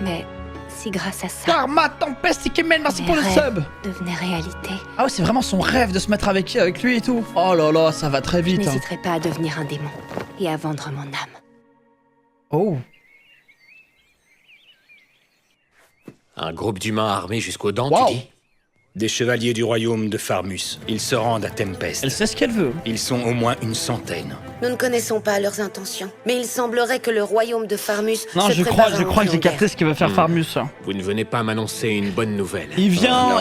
Mais si grâce à ça... Karma, tempeste, Ikemen, merci mes pour le rêves sub. devenaient réalité, Ah ouais, c'est vraiment son rêve de se mettre avec lui et tout. Oh là là, ça va très je vite. Hein. n'hésiterai pas à devenir un démon et à vendre mon âme. Oh. Un groupe d'humains armés jusqu'aux dents, Wow. tu dis? Des chevaliers du royaume de Farmus. Ils se rendent à Tempest. Elle sait ce qu'elle veut. Ils sont au moins une centaine. Nous ne connaissons pas leurs intentions, mais il semblerait que le royaume de Farmus Non, se je prépare crois à que entrer j'ai en capté guerre. ce qu'il veut faire Farmus. Vous ne venez pas m'annoncer une bonne nouvelle. Ils non,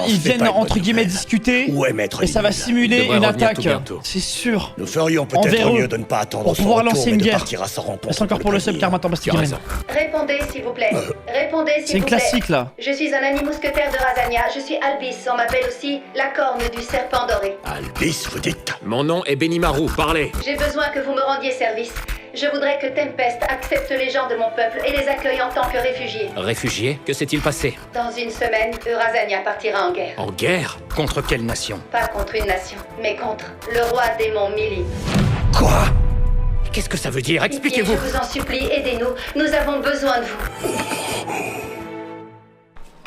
viennent c'est pas une entre bonne guillemets nouvelle. discuter. Où est Maître Et ça va Limule? simuler Il devrait une revenir attaque. tout bientôt. C'est sûr. Nous ferions peut-être Envers eux. mieux de ne pas attendre Pour son pouvoir retour, lancer mais une de guerre. partir à sa rencontre. Merci encore pour le sub, Karma Tempest, Tu as raison. Répondez, s'il vous plaît. Répondez, C'est s'il une vous plaît. classique là. Je suis un ami mousquetaire de Razania. Je suis Albis. On m'appelle aussi la corne du serpent doré. Albis, vous dites? Mon nom est Benimaru, parlez. J'ai besoin que vous me rendiez service. Je voudrais que Tempest accepte les gens de mon peuple et les accueille en tant que réfugiés. Réfugiés, que s'est-il passé? Dans une semaine, Razania partira en guerre. En guerre? Contre quelle nation? Pas contre une nation, mais contre le roi démon Mili. Quoi? Qu'est-ce que ça veut dire? Pitié, Expliquez-vous. je vous en supplie, aidez-nous. Nous avons besoin de vous.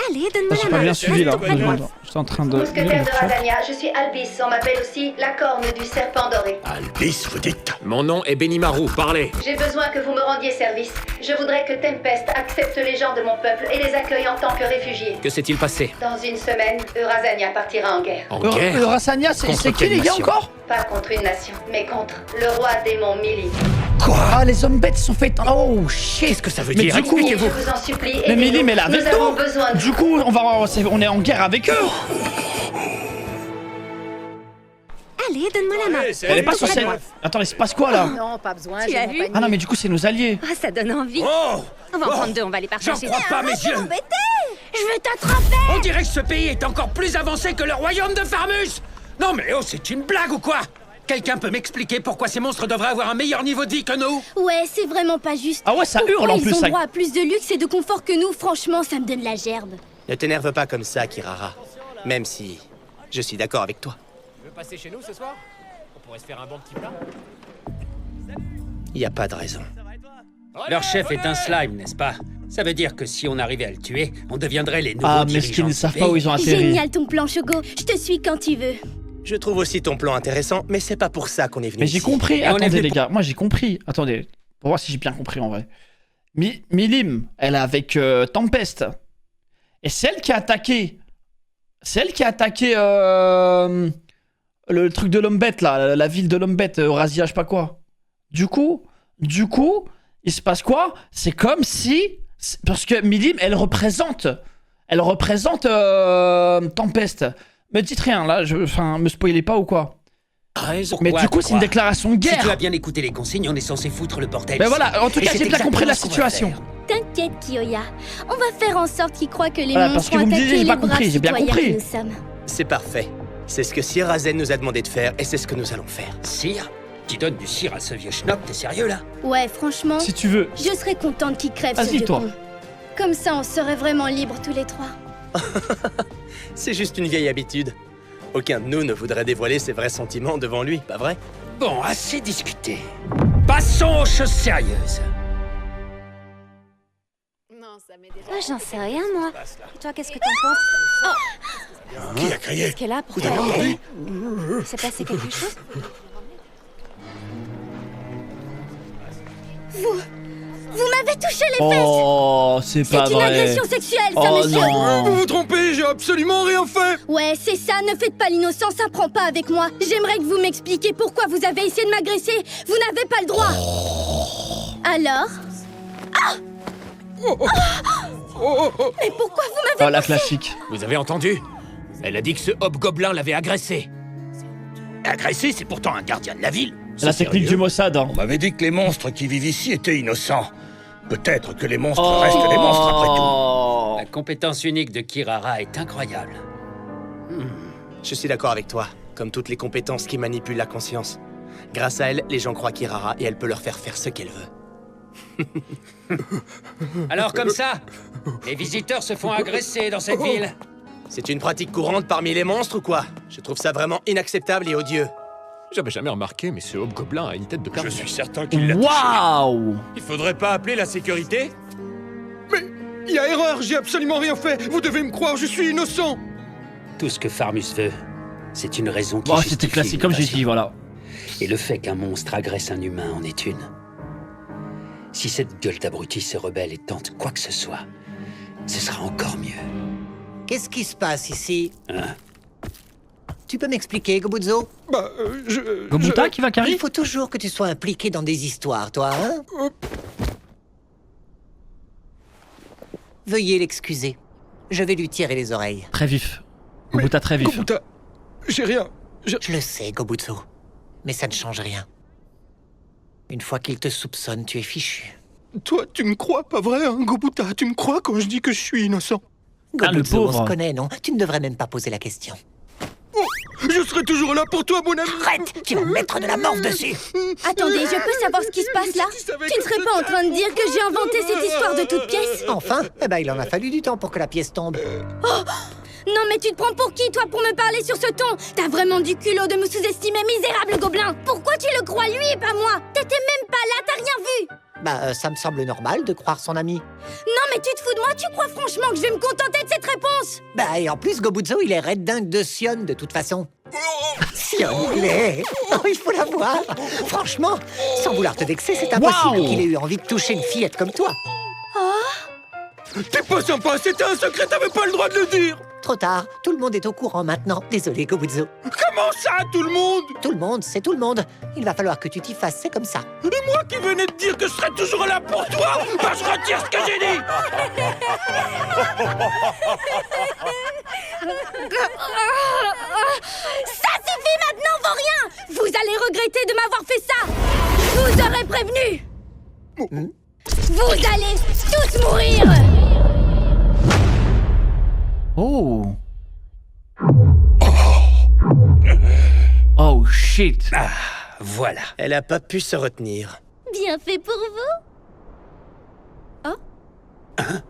Allez, donne-moi J'ai la pas main. bien suivi là. Faites-moi. J'étais en train de. Mousquetaire de Razania, je suis Albis. On m'appelle aussi la corne du serpent doré. Albis, vous dites? Mon nom est Benimaru, parlez. J'ai besoin que vous me rendiez service. Je voudrais que Tempest accepte les gens de mon peuple et les accueille en tant que réfugiés. Que s'est-il passé? Dans une semaine, Razania partira en guerre. En guerre? Rassania, c'est Contre qui quelle les gars nation? encore? Pas contre une nation, mais contre le roi démon Mili. Quoi? Ah, les hommes bêtes sont faits. Oh shit! Qu'est-ce que ça veut Mais dire? du coup- Je Expliquez-vous. vous en supplie, Mais aidez-nous. Mélie, mais là, avec Nous avons nous. besoin de Du coup, on est en guerre avec eux. Allez, donne-moi la main. Elle est pas sur scène. Attends, il se passe quoi là? Non, pas besoin. Tu j'ai as mon vu panier. Ah non, mais du coup, c'est nos alliés. Ah, ça donne envie. Oh! On va en prendre deux, on va les J'en partager. crois pas mes yeux! Je veux t'attraper. On dirait que ce pays est encore plus avancé que le royaume de Farmus! Non mais oh, c'est une blague ou quoi? Quelqu'un peut m'expliquer pourquoi ces monstres devraient avoir un meilleur niveau de vie que nous? Ouais, c'est vraiment pas juste. Ah ouais, ça hurle en plus. Ils ont droit à plus de luxe et de confort que nous, franchement, ça me donne la gerbe. Ne t'énerve pas comme ça, Kirara. Même si je suis d'accord avec toi. Tu veux passer chez nous ce soir? On pourrait se faire un bon petit plat. Y a pas de raison. Leur chef est un slime, n'est-ce pas? Ça veut dire que si on arrivait à le tuer, on deviendrait les nouveaux Ah, mais ce qu'ils ne savent pas où ils ont atterri. Génial ton plan, Choco. Je te suis quand tu veux. Je trouve aussi ton plan intéressant, mais c'est pas pour ça qu'on est venu Mais j'ai ici. compris. Et on est Attendez venu les pour- gars, moi j'ai compris. Attendez, pour voir si j'ai bien compris en vrai. Milim, elle est avec Tempest. Et c'est elle qui a attaqué. C'est elle qui a attaqué le truc de l'homme bête là, la ville de l'homme bête, Razia, je sais pas quoi. Du coup, il se passe quoi? C'est comme si... Parce que Milim, elle représente Tempest. Me dites rien là, enfin, me spoilez pas ou quoi. Mais du coup, c'est une déclaration de guerre. Si tu as bien écouté les consignes, on est censé foutre le bordel. Mais voilà, en tout Et cas, c'est j'ai bien compris la exactement ce qu'on va situation. faire. T'inquiète, Kyoya. On va faire en sorte qu'ils croient que les Voilà, parce monstres que ont vous me attaqué disiez, j'ai les pas braves compris, j'ai bien citoyens compris. que nous sommes. C'est parfait. C'est ce que Sir Hazen nous a demandé de faire, et c'est ce que nous allons faire. Sire? Tu donnes du cire à ce vieux schnock, t'es sérieux là? Ouais, franchement. Si tu veux. Je serais contente qu'ils crèvent ce Vas-y, vieux toi. con. Comme ça, on serait vraiment libres tous les trois. C'est juste une vieille habitude. Aucun de nous ne voudrait dévoiler ses vrais sentiments devant lui, pas vrai? Bon, assez discuté. Passons aux choses sérieuses. J'en sais rien, moi. Et toi, qu'est-ce que t'en penses? Qui a crié? Qu'est-ce qu'elle a? Pourquoi Vous avez elle entendu? Il s'est passé quelque chose? Vous m'avez touché les fesses. Oh, c'est pas C'est une vrai. agression sexuelle, ça, Oh monsieur. non. Vous vous trompez, j'ai absolument rien fait. Ouais, c'est ça, ne faites pas l'innocent, ça prend pas avec moi. J'aimerais que vous m'expliquiez pourquoi vous avez essayé de m'agresser. Vous n'avez pas le droit. Alors? Mais pourquoi vous m'avez Oh, la poussé? classique. Vous avez entendu? Elle a dit que ce hobgoblin l'avait agressé. Agressé, c'est pourtant un gardien de la ville. La technique du Mossad. Hein. On m'avait dit que les monstres qui vivent ici étaient innocents. Peut-être que les monstres restent des monstres après tout. La compétence unique de Kirara est incroyable. Je suis d'accord avec toi, comme toutes les compétences qui manipulent la conscience. Grâce à elle, les gens croient Kirara et elle peut leur faire faire ce qu'elle veut. Alors comme ça, les visiteurs se font agresser dans cette ville. C'est une pratique courante parmi les monstres ou quoi? Je trouve ça vraiment inacceptable et odieux. J'avais jamais remarqué, mais ce hobgoblin a une tête de carton. Je suis certain qu'il l'a touché. Waouh. Il faudrait pas appeler la sécurité? Il y a erreur, j'ai absolument rien fait. Vous devez me croire, je suis innocent. Tout ce que Farmus veut, c'est une raison qui Oh, justifie c'était classique, comme j'ai l'invasion. dit, voilà. Et le fait qu'un monstre agresse un humain en est une. Si cette gueule d'abruti se rebelle et tente quoi que ce soit, ce sera encore mieux. Qu'est-ce qui se passe ici? Hein? Tu peux m'expliquer, Gobuzo? Gobuta qui va carrer? Il faut toujours que tu sois impliqué dans des histoires, toi, hein? Veuillez l'excuser. Je vais lui tirer les oreilles. Très vif. Gobuta très vif. Gobuta, j'ai rien. Je le sais, Gobuzo. Mais ça ne change rien. Une fois qu'il te soupçonne, tu es fichu. Toi, tu me crois, pas vrai, hein, Gobuta? Tu me crois quand je dis que je suis innocent? Gobuzo, on se connaît, non? Tu ne devrais même pas poser la question. Je serai toujours là pour toi, mon ami. Arrête! Tu vas me mettre de la morve dessus! Attendez, je peux savoir ce qui se passe là? Tu ne serais pas en train de dire que j'ai inventé cette histoire de toute pièce? Enfin? Eh ben, il en a fallu du temps pour que la pièce tombe. Oh! Non mais tu te prends pour qui, toi, pour me parler sur ce ton? T'as vraiment du culot de me sous-estimer, misérable gobelin! Pourquoi tu le crois lui et pas moi? T'étais même pas là, t'as rien vu! Bah, ça me semble normal de croire son ami. Non mais tu te fous de moi? Tu crois franchement que je vais me contenter de cette réponse? Bah, et en plus, Gobuzo, il est red dingue de Sion, de toute façon. Sion, il est... Oh, il faut la voir. Franchement, sans vouloir te vexer, c'est impossible qu'il ait eu envie de toucher une fillette comme toi. Oh! T'es pas sympa, c'était un secret, t'avais pas le droit de le dire. Trop tard, tout le monde est au courant maintenant. Désolé, Gobuzo. Comment ça, tout le monde? Tout le monde, c'est tout le monde. Il va falloir que tu t'y fasses, c'est comme ça. Et moi qui venais de dire que je serais toujours là pour toi, bah je retire ce que j'ai dit. Ça suffit maintenant, vaurien! Vous allez regretter de m'avoir fait ça! Je vous aurais prévenu! Vous allez tous mourir! Oh. Oh shit. Ah, voilà. Elle a pas pu se retenir. Bien fait pour vous. Oh. Hein?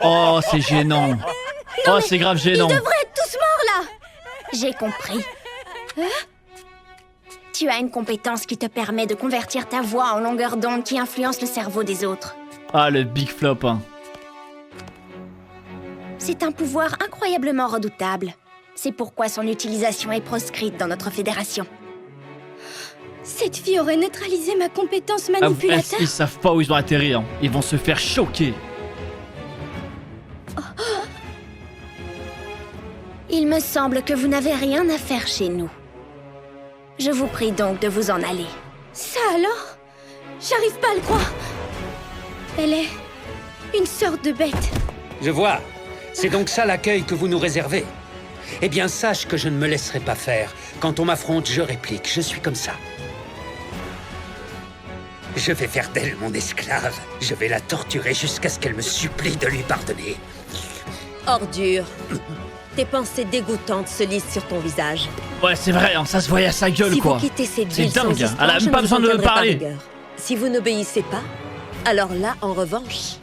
Oh, c'est gênant. Oh, c'est grave gênant. Ils devraient être tous morts là. J'ai compris. Tu as une compétence qui te permet de convertir ta voix en longueur d'onde qui influence le cerveau des autres. Ah, le big flop, hein. C'est un pouvoir incroyablement redoutable. C'est pourquoi son utilisation est proscrite dans notre fédération. Cette fille aurait neutralisé ma compétence manipulateur. Ils savent pas où ils ont atterri, hein. Ils vont se faire choquer. Il me semble que vous n'avez rien à faire chez nous. Je vous prie donc de vous en aller. Ça alors? J'arrive pas à le croire. Elle est une sorte de bête. Je vois. C'est donc ça l'accueil que vous nous réservez. Eh bien, sache que je ne me laisserai pas faire. Quand on m'affronte, je réplique. Je suis comme ça. Je vais faire d'elle mon esclave. Je vais la torturer jusqu'à ce qu'elle me supplie de lui pardonner. Ordure. Tes pensées dégoûtantes se lisent sur ton visage. Ouais, c'est vrai, hein, ça se voyait à sa gueule, si quoi. Vous quittez cette c'est ville dingue, sans elle a même pas besoin de parler. Si vous n'obéissez pas, alors là, en revanche...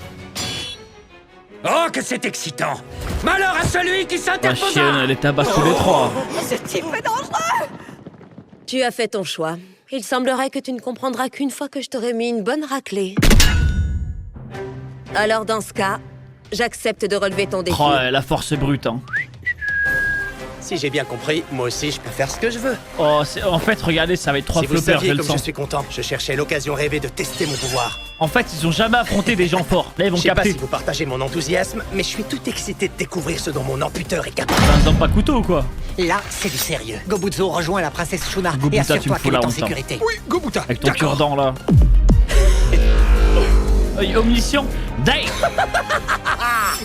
Oh, que c'est excitant! Malheur à celui qui s'interposa! La chienne, elle est tabasse tous les trois. Ce type est dangereux! Tu as fait ton choix. Il semblerait que tu ne comprendras qu'une fois que je t'aurai mis une bonne raclée. Alors dans ce cas, j'accepte de relever ton défi. Oh, la force brute, hein. Si j'ai bien compris, moi aussi je peux faire ce que je veux. Oh, en fait, regardez, ça va être 3 si floppers, vous saviez je le comme sens. je suis content, je cherchais l'occasion rêvée de tester mon pouvoir. En fait, ils ont jamais affronté des gens forts. Là, ils vont Je sais pas capter. si vous partagez mon enthousiasme, mais je suis tout excité de découvrir ce dont mon amputeur est capable. Un pas couteau, quoi. Là, c'est du sérieux. Gobuzo rejoint la princesse Shuna et Gobuta, tu me assure-toi fous qu'elle la est en honte. sécurité. Oui, Gobuta. Avec ton cure-dent, là. Omniscient. Dave.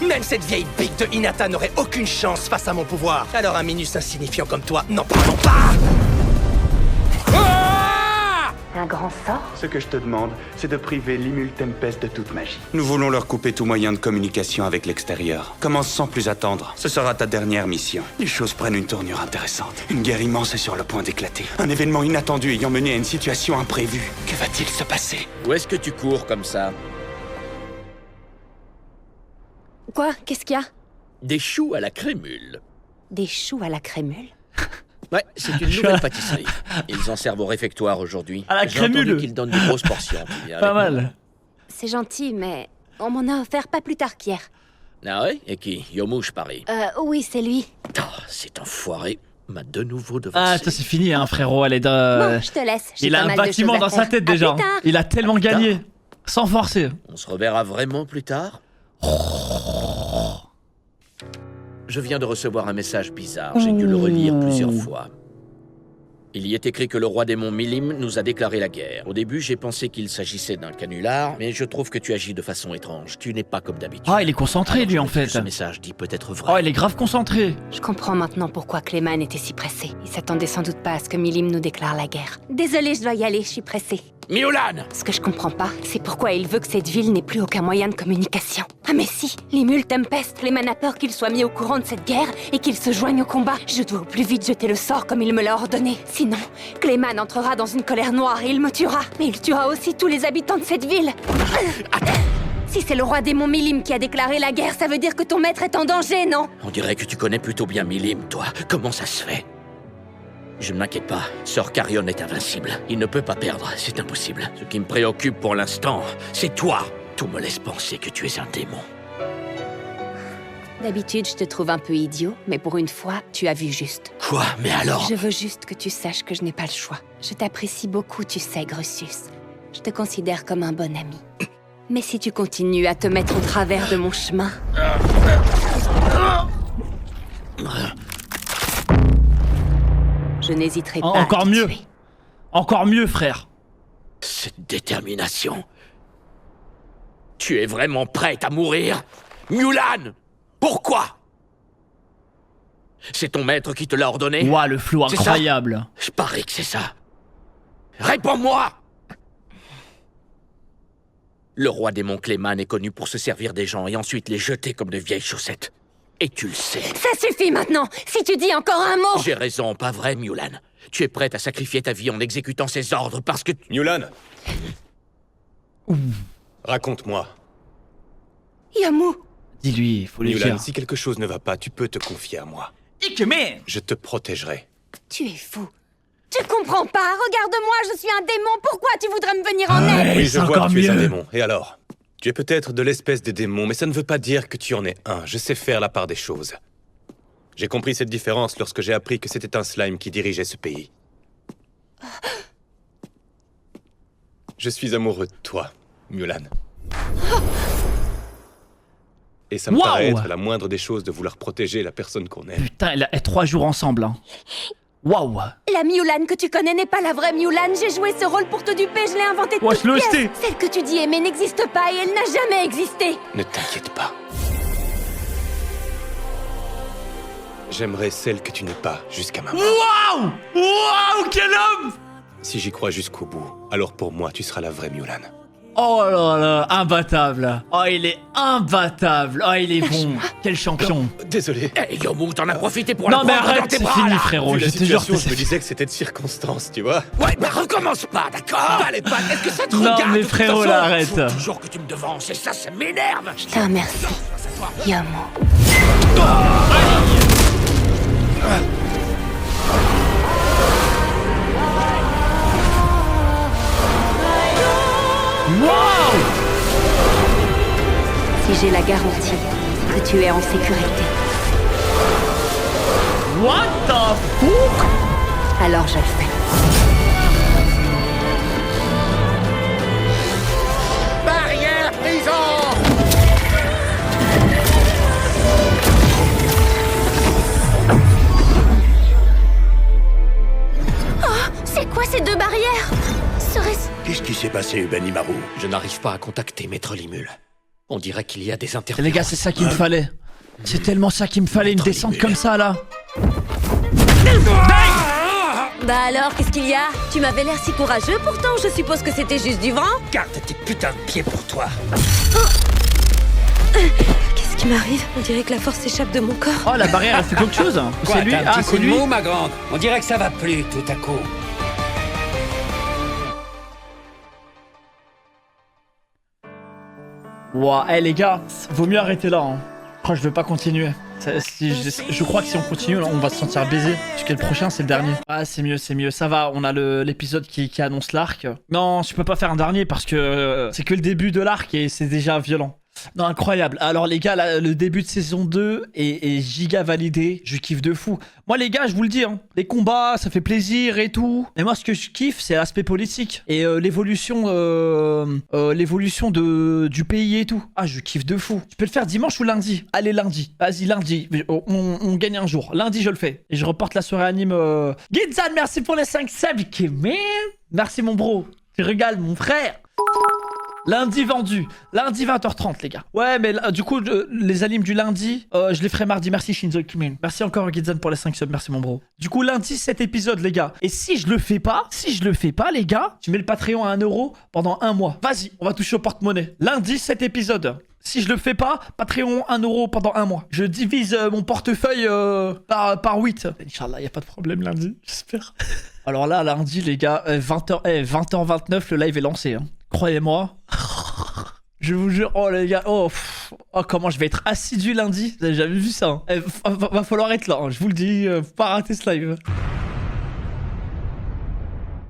Même cette vieille pique de Hinata n'aurait aucune chance face à mon pouvoir. Alors un minus insignifiant comme toi, n'en parlons pas. Un grand sort? Ce que je te demande, c'est de priver l'Imul Tempest de toute magie. Nous voulons leur couper tout moyen de communication avec l'extérieur. Commence sans plus attendre. Ce sera ta dernière mission. Les choses prennent une tournure intéressante. Une guerre immense est sur le point d'éclater. Un événement inattendu ayant mené à une situation imprévue. Que va-t-il se passer? Où est-ce que tu cours comme ça? Quoi? Qu'est-ce qu'il y a? Des choux à la crémule. Des choux à la crémule? Ouais, c'est une nouvelle pâtisserie. Ils en servent au réfectoire aujourd'hui. À la crémule. J'ai entendu qu'ils donnent de grosses portions. Tu viens Pas avec moi? mal. C'est gentil, mais on m'en a offert pas plus tard qu'hier. Ah ouais? Et qui? Yomu, je parie. Oui, c'est lui. Oh, cet enfoiré m'a de nouveau devancé. Ah, ça c'est fini, hein, frérot. Elle est Bon, je te laisse. J'ai Il a pas un mal de bâtiment choses à dans sa faire. tête À déjà. plus tard. Il a tellement gagné. Sans forcer. On se reverra vraiment plus tard? Je viens de recevoir un message bizarre. J'ai dû le relire plusieurs fois. Il y est écrit que le roi démon Milim nous a déclaré la guerre. Au début, j'ai pensé qu'il s'agissait d'un canular, mais je trouve que tu agis de façon étrange. Tu n'es pas comme d'habitude. Ah, il est concentré, lui, en fait. Ce message dit peut-être vrai. Oh, il est grave concentré. Je comprends maintenant pourquoi Clayman était si pressé. Il s'attendait sans doute pas à ce que Milim nous déclare la guerre. Désolée, je dois y aller, je suis pressée. Miolan! Ce que je comprends pas, c'est pourquoi il veut que cette ville n'ait plus aucun moyen de communication. Ah mais si, l'Imul Tempest, Clayman a peur qu'il soit mis au courant de cette guerre et qu'il se joigne au combat. Je dois au plus vite jeter le sort comme il me l'a ordonné. Sinon, Clayman entrera dans une colère noire et il me tuera. Mais il tuera aussi tous les habitants de cette ville. Si c'est le roi démon Milim qui a déclaré la guerre, ça veut dire que ton maître est en danger, non? On dirait que tu connais plutôt bien Milim, toi. Comment ça se fait? Je ne m'inquiète pas. Sœur Carion est invincible. Il ne peut pas perdre, c'est impossible. Ce qui me préoccupe pour l'instant, c'est toi. Tout me laisse penser que tu es un démon. D'habitude, je te trouve un peu idiot, mais pour une fois, tu as vu juste. Quoi? Mais alors? Je veux juste que tu saches que je n'ai pas le choix. Je t'apprécie beaucoup, tu sais, Grucius. Je te considère comme un bon ami. Mais si tu continues à te mettre au travers de mon chemin... Je n'hésiterai pas Encore à te mieux. tuer. Encore mieux, frère. Cette détermination. Tu es vraiment prête à mourir? Mulan! Pourquoi? C'est ton maître qui te l'a ordonné? Ouah, le flou C'est ça? incroyable. Je parie que c'est ça. Réponds-moi! Le roi démon Clayman est connu pour se servir des gens et ensuite les jeter comme de vieilles chaussettes. Et tu le sais. Ça suffit maintenant. Si tu dis encore un mot... J'ai raison, pas vrai, Mulan? Tu es prête à sacrifier ta vie en exécutant ses ordres parce que... Mulan. Raconte-moi. Yamu. Dis-lui, faut lui Mulan, dire. si quelque chose ne va pas, tu peux te confier à moi. Ikemen. Je te protégerai. Tu es fou. Tu comprends pas? Regarde-moi, je suis un démon. Pourquoi tu voudrais me venir en aide? Oui, je vois que tu es un démon. Et alors? Tu es peut-être de l'espèce des démons, mais ça ne veut pas dire que tu en es un. Je sais faire la part des choses. J'ai compris cette différence lorsque j'ai appris que c'était un slime qui dirigeait ce pays. Je suis amoureux de toi, Mulan. Et ça me paraît être la moindre des choses de vouloir protéger la personne qu'on aime. Putain, elle a 3 jours ensemble. Hein. Waouh. La Mulan que tu connais n'est pas la vraie Mulan. J'ai joué ce rôle pour te duper, je l'ai inventé de toutes pièces. Celle que tu dis aimer n'existe pas et elle n'a jamais existé. Ne t'inquiète pas. J'aimerais celle que tu n'es pas jusqu'à maintenant. Waouh. Waouh, quel homme. Si j'y crois jusqu'au bout, alors pour moi, tu seras la vraie Mulan. Oh là là, imbattable. Oh, il est imbattable. Oh, il est bon. Quel champion. Désolé. Hey, Yomu, t'en as profité pour non, la mais prendre dans arrête, tes c'est bras, fini, là. frérot. Vu Je la te jure. situation, je me disais que c'était de circonstance, tu vois. Ouais, mais recommence pas, d'accord? Pas les pattes, est-ce que ça te Non, regarde? mais de toute frérot, façon là, arrête. Faut toujours que tu me devances, et ça m'énerve. Je te remercie, Yamu. Wow. Si j'ai la garantie que tu es en sécurité. What the fuck? Alors je le fais. Barrière prison. Oh, c'est quoi ces 2 barrières? Serait-ce... Qu'est-ce qui s'est passé, Benimaru? Je n'arrive pas à contacter Maître Limul. On dirait qu'il y a des interférences. Les gars, c'est ça qu'il me fallait. C'est tellement ça qu'il me fallait, une descente comme ça, là. Bah alors, qu'est-ce qu'il y a? Tu m'avais l'air si courageux pourtant, je suppose que c'était juste du vent? Garde tes putains de pieds pour toi. Qu'est-ce qui m'arrive? On dirait que la force s'échappe de mon corps. Oh, la barrière, elle fait quelque chose. Quoi, C'est lui. t'as un Ah, petit c'est coup de lui. mou, ma grande? On dirait que ça va plus tout à coup. Ouah, hey, les gars, vaut mieux arrêter là. Hein. Je veux pas continuer. Je crois que si on continue, on va se sentir baisé. Parce que le prochain, c'est le dernier. Ah, c'est mieux, c'est mieux. Ça va, on a l'épisode qui annonce l'arc. Non, je peux pas faire un dernier parce que c'est que le début de l'arc et c'est déjà violent. Non, incroyable. Alors les gars, là, le début de saison 2 est giga validé. Je kiffe de fou. Moi les gars, je vous le dis, hein, les combats, ça fait plaisir et tout. Mais moi ce que je kiffe, c'est l'aspect politique. Et l'évolution du pays et tout. Ah, je kiffe de fou. Tu peux le faire dimanche ou lundi? Allez, lundi. Vas-y, lundi. On gagne un jour. Lundi, je le fais. Et je reporte la soirée anime. Ginzan, merci pour les 5 subs. Man. Merci mon bro. Tu régales mon frère. Lundi vendu. Lundi 20h30, les gars. Ouais, mais du coup, les animes du lundi, je les ferai mardi. Merci Shinzo Kimin. Merci encore Gizan pour les 5 subs. Merci mon bro. Du coup, lundi, cet épisode, les gars. Et si je le fais pas, les gars, tu mets le Patreon à 1 € pendant 1 mois. Vas-y, on va toucher au porte-monnaie. Lundi, cet épisode. Si je le fais pas, Patreon 1 € pendant 1 mois. Je divise mon portefeuille par 8. Inch'Allah, y a pas de problème lundi, j'espère. Alors là, lundi, les gars, 20h29, le live est lancé. Hein. Croyez-moi. Je vous jure, oh les gars, oh comment je vais être assidu lundi. Vous avez jamais vu ça. Hein. Va falloir être là, hein. Je vous le dis, faut pas rater ce live.